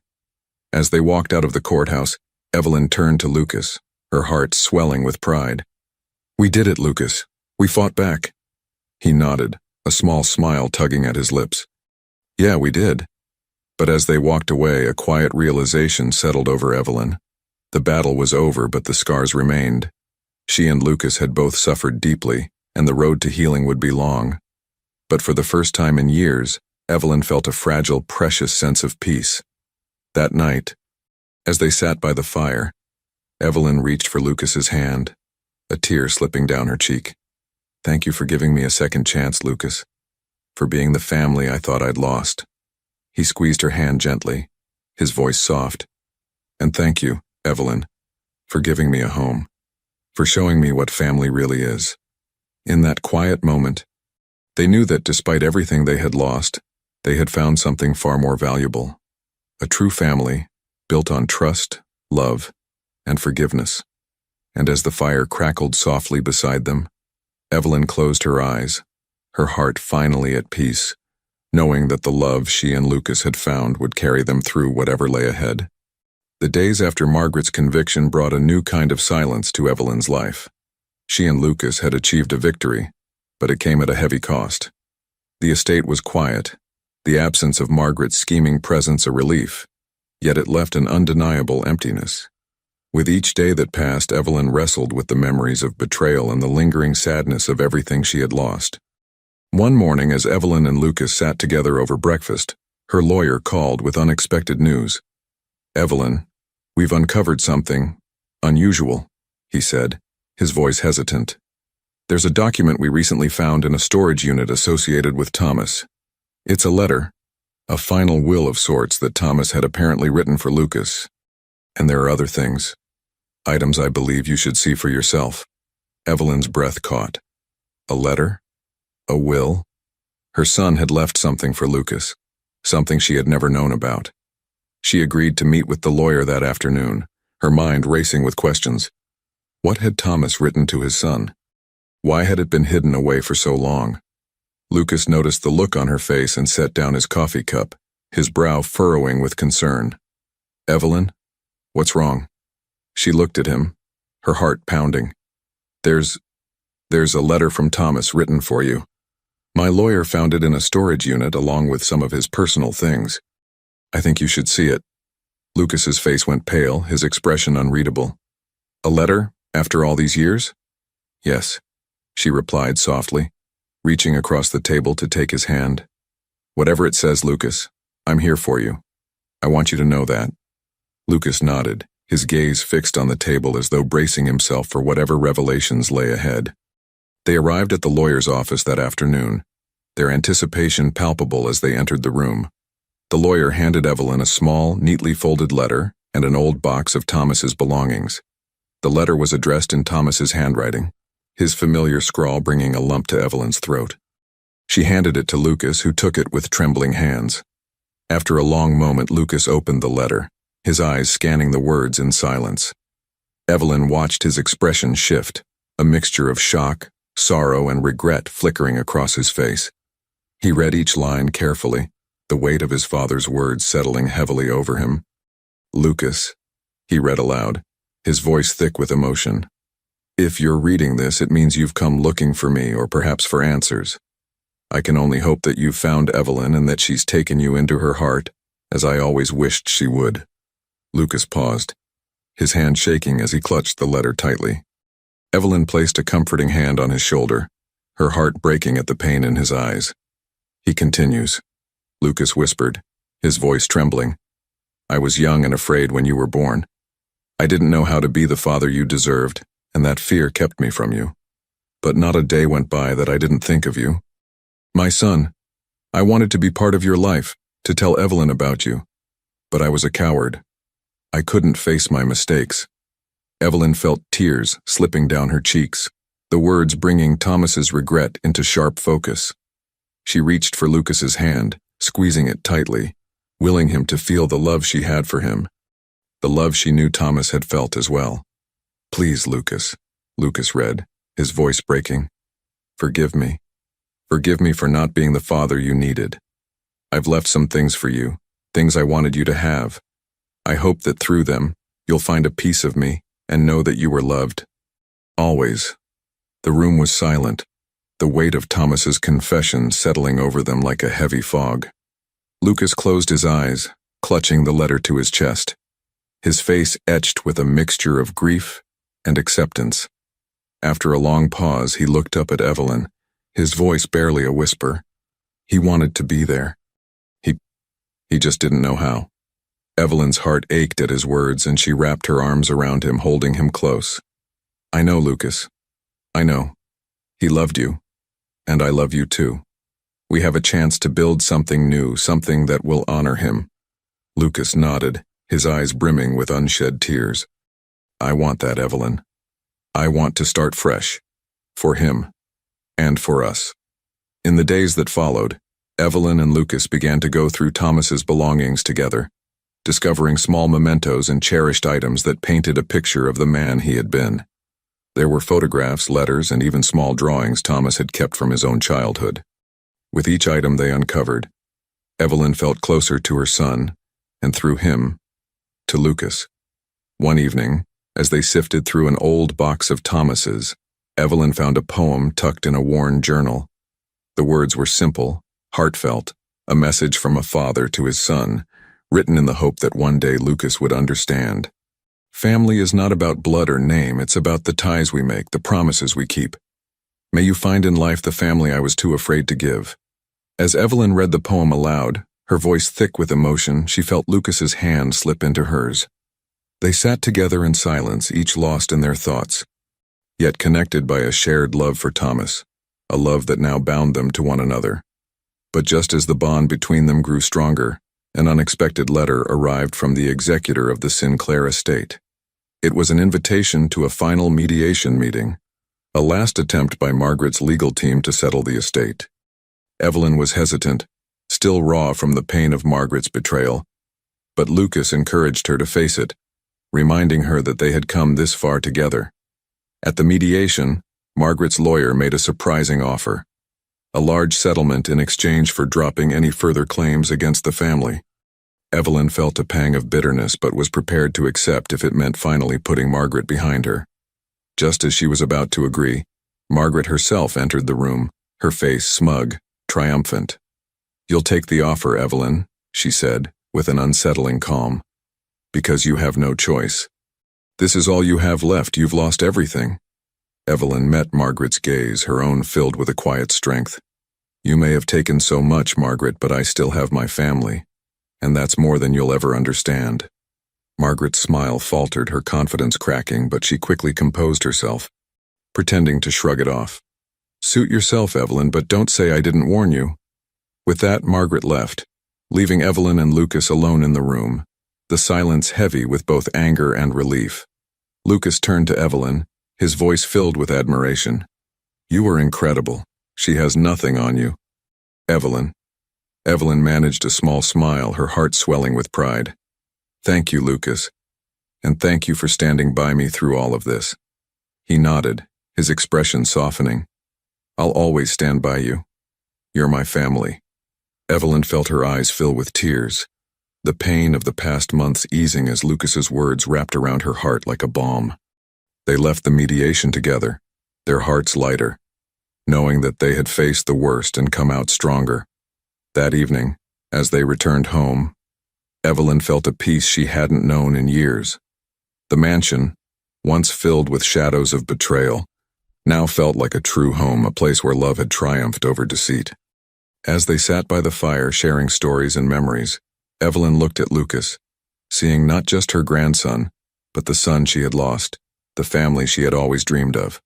Speaker 1: As they walked out of the courthouse, Evelyn turned to Lucas, her heart swelling with pride. "We did it, Lucas. We fought back." He nodded, a small smile tugging at his lips. "Yeah, we did." But as they walked away, a quiet realization settled over Evelyn. The battle was over, but the scars remained. She and Lucas had both suffered deeply, and the road to healing would be long. But for the first time in years, Evelyn felt a fragile, precious sense of peace. That night, as they sat by the fire, Evelyn reached for Lucas's hand, a tear slipping down her cheek. "Thank you for giving me a second chance, Lucas, for being the family I thought I'd lost." He squeezed her hand gently, his voice soft. "And thank you, Evelyn, for giving me a home, for showing me what family really is." In that quiet moment, they knew that despite everything they had lost, they had found something far more valuable. A true family, built on trust, love, and forgiveness. And as the fire crackled softly beside them, Evelyn closed her eyes, her heart finally at peace, knowing that the love she and Lucas had found would carry them through whatever lay ahead. The days after Margaret's conviction brought a new kind of silence to Evelyn's life. She and Lucas had achieved a victory, but it came at a heavy cost. The estate was quiet, the absence of Margaret's scheming presence a relief, yet it left an undeniable emptiness. With each day that passed, Evelyn wrestled with the memories of betrayal and the lingering sadness of everything she had lost. One morning, as Evelyn and Lucas sat together over breakfast, her lawyer called with unexpected news. "Evelyn, we've uncovered something unusual," he said, his voice hesitant. "There's a document we recently found in a storage unit associated with Thomas. It's a letter, a final will of sorts that Thomas had apparently written for Lucas." And there are other things. Items I believe you should see for yourself. Evelyn's breath caught. A letter? A will? Her son had left something for Lucas, something she had never known about. She agreed to meet with the lawyer that afternoon, her mind racing with questions. What had Thomas written to his son? Why had it been hidden away for so long? Lucas noticed the look on her face and set down his coffee cup, his brow furrowing with concern. Evelyn? What's wrong? She looked at him, her heart pounding. There's a letter from Thomas written for you. My lawyer found it in a storage unit along with some of his personal things. I think you should see it. Lucas's face went pale, his expression unreadable. A letter, after all these years? Yes, she replied softly, reaching across the table to take his hand. Whatever it says, Lucas, I'm here for you. I want you to know that. Lucas nodded, his gaze fixed on the table as though bracing himself for whatever revelations lay ahead. They arrived at the lawyer's office that afternoon, their anticipation palpable as they entered the room. The lawyer handed Evelyn a small, neatly folded letter and an old box of Thomas's belongings. The letter was addressed in Thomas's handwriting, his familiar scrawl bringing a lump to Evelyn's throat. She handed it to Lucas, who took it with trembling hands. After a long moment, Lucas opened the letter, his eyes scanning the words in silence. Evelyn watched his expression shift, a mixture of shock, sorrow, and regret flickering across his face. He read each line carefully, the weight of his father's words settling heavily over him. Lucas, he read aloud, his voice thick with emotion. If you're reading this, it means you've come looking for me or perhaps for answers. I can only hope that you've found Evelyn and that she's taken you into her heart, as I always wished she would. Lucas paused, his hand shaking as he clutched the letter tightly. Evelyn placed a comforting hand on his shoulder, her heart breaking at the pain in his eyes. He continues, Lucas whispered, his voice trembling. I was young and afraid when you were born. I didn't know how to be the father you deserved, and that fear kept me from you. But not a day went by that I didn't think of you. My son, I wanted to be part of your life, to tell Evelyn about you. But I was a coward. I couldn't face my mistakes. Evelyn felt tears slipping down her cheeks, the words bringing Thomas's regret into sharp focus. She reached for Lucas's hand, squeezing it tightly, willing him to feel the love she had for him, the love she knew Thomas had felt as well. Please, Lucas, Lucas read, his voice breaking. Forgive me. Forgive me for not being the father you needed. I've left some things for you, things I wanted you to have. I hope that through them, you'll find a piece of me and know that you were loved. Always. The room was silent, the weight of Thomas's confession settling over them like a heavy fog. Lucas closed his eyes, clutching the letter to his chest, his face etched with a mixture of grief and acceptance. After a long pause, he looked up at Evelyn, his voice barely a whisper. He wanted to be there. He just didn't know how. Evelyn's heart ached at his words, and she wrapped her arms around him, holding him close. I know, Lucas. I know. He loved you. And I love you too. We have a chance to build something new, something that will honor him. Lucas nodded, his eyes brimming with unshed tears. I want that, Evelyn. I want to start fresh. For him. And for us. In the days that followed, Evelyn and Lucas began to go through Thomas's belongings together, discovering small mementos and cherished items that painted a picture of the man he had been. There were photographs, letters, and even small drawings Thomas had kept from his own childhood. With each item they uncovered, Evelyn felt closer to her son, and through him, to Lucas. One evening, as they sifted through an old box of Thomas's, Evelyn found a poem tucked in a worn journal. The words were simple, heartfelt, a message from a father to his son, written in the hope that one day Lucas would understand. Family is not about blood or name, it's about the ties we make, the promises we keep. May you find in life the family I was too afraid to give. As Evelyn read the poem aloud, her voice thick with emotion, she felt Lucas's hand slip into hers. They sat together in silence, each lost in their thoughts, yet connected by a shared love for Thomas, a love that now bound them to one another. But just as the bond between them grew stronger, an unexpected letter arrived from the executor of the Sinclair estate. It was an invitation to a final mediation meeting, a last attempt by Margaret's legal team to settle the estate. Evelyn was hesitant, still raw from the pain of Margaret's betrayal, but Lucas encouraged her to face it, reminding her that they had come this far together. At the mediation, Margaret's lawyer made a surprising offer: a large settlement in exchange for dropping any further claims against the family. Evelyn felt a pang of bitterness but was prepared to accept if it meant finally putting Margaret behind her. Just as she was about to agree, Margaret herself entered the room, her face smug, triumphant. "You'll take the offer, Evelyn," she said, with an unsettling calm. "Because you have no choice. This is all you have left. You've lost everything." Evelyn met Margaret's gaze, her own filled with a quiet strength. "You may have taken so much, Margaret, but I still have my family, and that's more than you'll ever understand." Margaret's smile faltered, her confidence cracking, but she quickly composed herself, pretending to shrug it off. "Suit yourself, Evelyn, but don't say I didn't warn you." With that, Margaret left, leaving Evelyn and Lucas alone in the room, the silence heavy with both anger and relief. Lucas turned to Evelyn, his voice filled with admiration. "You are incredible. She has nothing on you." Evelyn managed a small smile, her heart swelling with pride. "Thank you, Lucas. And thank you for standing by me through all of this." He nodded, his expression softening. "I'll always stand by you. You're my family." Evelyn felt her eyes fill with tears, the pain of the past months easing as Lucas's words wrapped around her heart like a balm. They left the mediation together, their hearts lighter, knowing that they had faced the worst and come out stronger. That evening, as they returned home, Evelyn felt a peace she hadn't known in years. The mansion, once filled with shadows of betrayal, now felt like a true home, a place where love had triumphed over deceit. As they sat by the fire sharing stories and memories, Evelyn looked at Lucas, seeing not just her grandson, but the son she had lost, the family she had always dreamed of.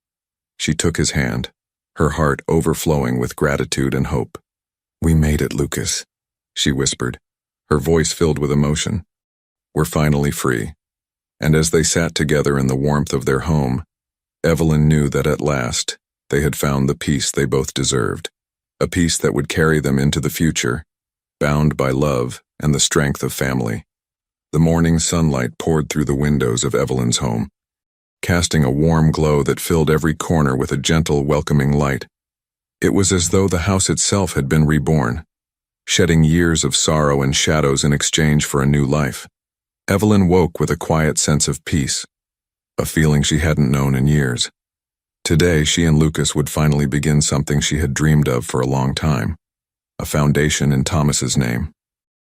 Speaker 1: She took his hand, her heart overflowing with gratitude and hope. "We made it, Lucas," she whispered, her voice filled with emotion. "We're finally free." And as they sat together in the warmth of their home, Evelyn knew that at last they had found the peace they both deserved, a peace that would carry them into the future, bound by love and the strength of family. The morning sunlight poured through the windows of Evelyn's home, casting a warm glow that filled every corner with a gentle, welcoming light. It was as though the house itself had been reborn, shedding years of sorrow and shadows in exchange for a new life. Evelyn woke with a quiet sense of peace, a feeling she hadn't known in years. Today, she and Lucas would finally begin something she had dreamed of for a long time, a foundation in Thomas's name.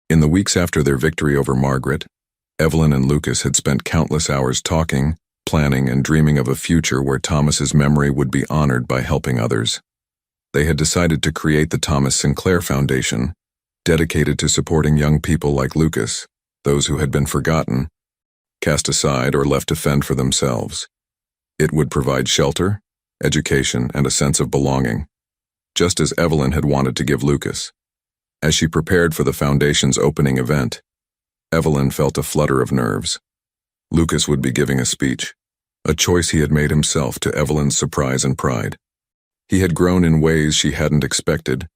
Speaker 1: In the weeks after their victory over Margaret, Evelyn and Lucas had spent countless hours talking, planning, and dreaming of a future where Thomas's memory would be honored by helping others. They had decided to create the Thomas Sinclair Foundation, dedicated to supporting young people like Lucas, those who had been forgotten, cast aside, or left to fend for themselves. It would provide shelter, education, and a sense of belonging, just as Evelyn had wanted to give Lucas. As she prepared for the foundation's opening event, Evelyn felt a flutter of nerves. Lucas would be giving a speech, a choice he had made himself, to Evelyn's surprise and pride. He had grown in ways she hadn't expected.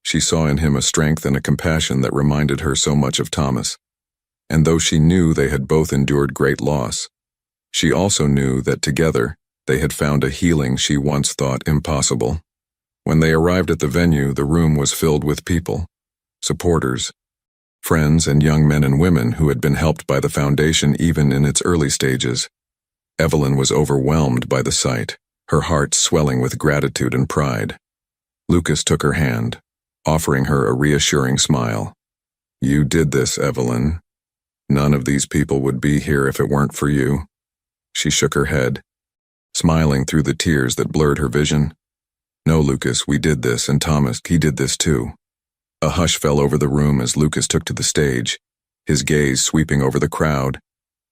Speaker 1: She saw in him a strength and a compassion that reminded her so much of Thomas. And though she knew they had both endured great loss, she also knew that together they had found a healing she once thought impossible. When they arrived at the venue, the room was filled with people, supporters, friends, and young men and women who had been helped by the foundation even in its early stages. Evelyn was overwhelmed by the sight, her heart swelling with gratitude and pride. Lucas took her hand, offering her a reassuring smile. "You did this, Evelyn. None of these people would be here if it weren't for you." She shook her head, smiling through the tears that blurred her vision. "No, Lucas, we did this, and Thomas, he did this too." A hush fell over the room as Lucas took to the stage, his gaze sweeping over the crowd,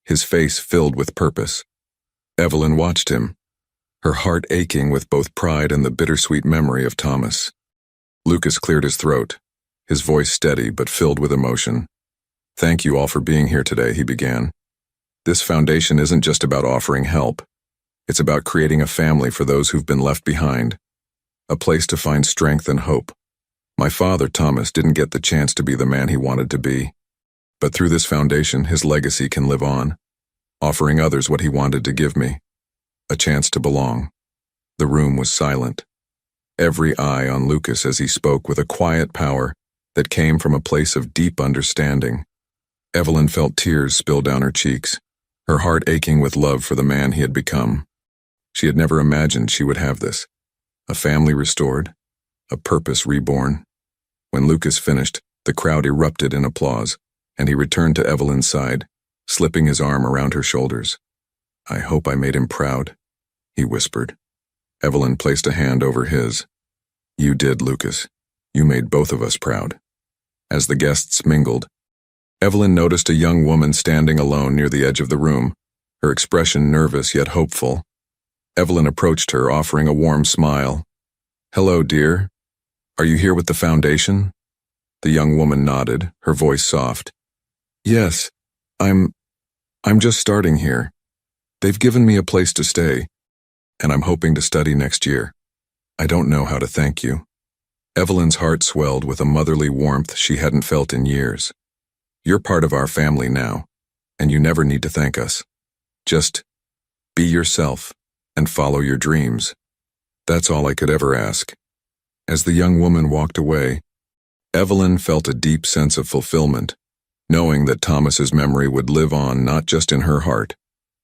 Speaker 1: his face filled with purpose. Evelyn watched him, her heart aching with both pride and the bittersweet memory of Thomas. Lucas cleared his throat, his voice steady but filled with emotion. Thank you all for being here today, he began. This foundation isn't just about offering help. It's about creating a family for those who've been left behind, a place to find strength and hope. My father, Thomas, didn't get the chance to be the man he wanted to be. But through this foundation, his legacy can live on, offering others what he wanted to give me, a chance to belong. The room was silent, every eye on Lucas as he spoke with a quiet power that came from a place of deep understanding. Evelyn felt tears spill down her cheeks, her heart aching with love for the man he had become. She had never imagined she would have this, a family restored, a purpose reborn. When Lucas finished, the crowd erupted in applause, and he returned to Evelyn's side, slipping his arm around her shoulders. "I hope I made him proud," he whispered. Evelyn placed a hand over his. "You did, Lucas. You made both of us proud." As the guests mingled, Evelyn noticed a young woman standing alone near the edge of the room, her expression nervous yet hopeful. Evelyn approached her, offering a warm smile. "Hello, dear. Are you here with the foundation?" The young woman nodded, her voice soft. "Yes, I'm just starting here. They've given me a place to stay, and I'm hoping to study next year. I don't know how to thank you." Evelyn's heart swelled with a motherly warmth she hadn't felt in years. "You're part of our family now, and you never need to thank us. Just be yourself and follow your dreams. That's all I could ever ask." As the young woman walked away, Evelyn felt a deep sense of fulfillment, knowing that Thomas's memory would live on not just in her heart,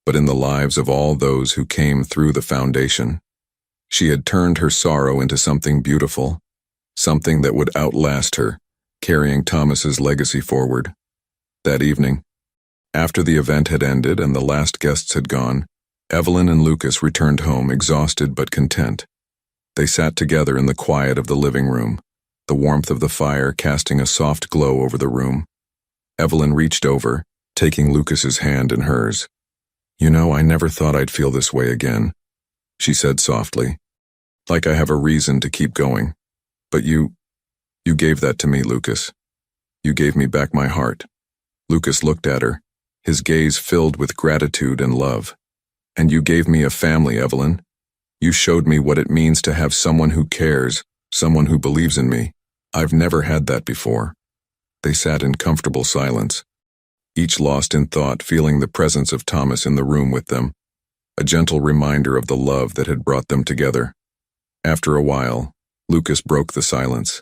Speaker 1: but in the lives of all those who came through the foundation. She had turned her sorrow into something beautiful, something that would outlast her, carrying Thomas's legacy forward. That evening, after the event had ended and the last guests had gone, Evelyn and Lucas returned home exhausted but content. They sat together in the quiet of the living room, the warmth of the fire casting a soft glow over the room. Evelyn reached over, taking Lucas's hand in hers. "You know, I never thought I'd feel this way again," she said softly. "Like I have a reason to keep going. But you gave that to me, Lucas. You gave me back my heart." Lucas looked at her, his gaze filled with gratitude and love. "And you gave me a family, Evelyn. You showed me what it means to have someone who cares, someone who believes in me. I've never had that before." They sat in comfortable silence, each lost in thought, feeling the presence of Thomas in the room with them, a gentle reminder of the love that had brought them together. After a while, Lucas broke the silence.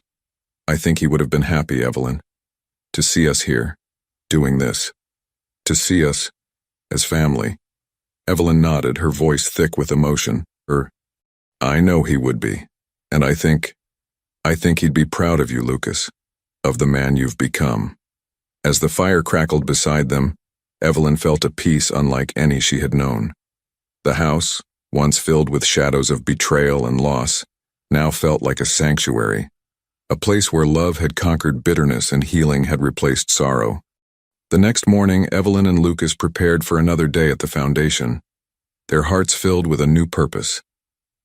Speaker 1: "I think he would have been happy, Evelyn, to see us here, doing this, to see us as family." Evelyn nodded, her voice thick with emotion. "I know he would be, and I think he'd be proud of you, Lucas, of the man you've become." As the fire crackled beside them, Evelyn felt a peace unlike any she had known. The house, once filled with shadows of betrayal and loss, now felt like a sanctuary, a place where love had conquered bitterness and healing had replaced sorrow. The next morning, Evelyn and Lucas prepared for another day at the foundation, their hearts filled with a new purpose.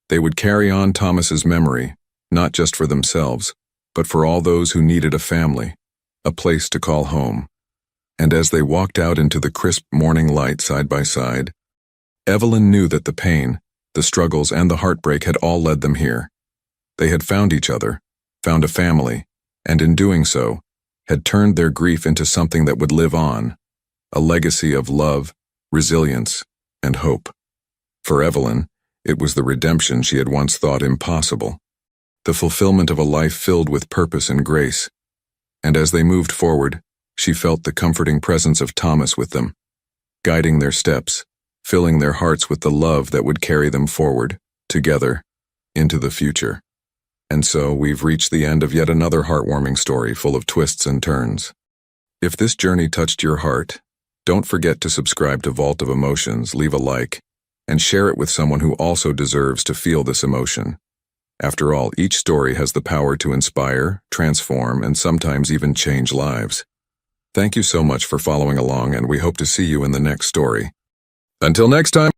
Speaker 1: They would carry on Thomas's memory, not just for themselves, but for all those who needed a family, a place to call home. And as they walked out into the crisp morning light side by side, Evelyn knew that the pain, the struggles, and the heartbreak had all led them here. They had found each other, found a family, and in doing so, had turned their grief into something that would live on, a legacy of love, resilience, and hope. For Evelyn, it was the redemption she had once thought impossible, the fulfillment of a life filled with purpose and grace. And as they moved forward, she felt the comforting presence of Thomas with them, guiding their steps, filling their hearts with the love that would carry them forward, together, into the future. And so we've reached the end of yet another heartwarming story full of twists and turns. If this journey touched your heart, don't forget to subscribe to Vault of Emotions, leave a like, and share it with someone who also deserves to feel this emotion. After all, each story has the power to inspire, transform, and sometimes even change lives. Thank you so much for following along, and we hope to see you in the next story. Until next time.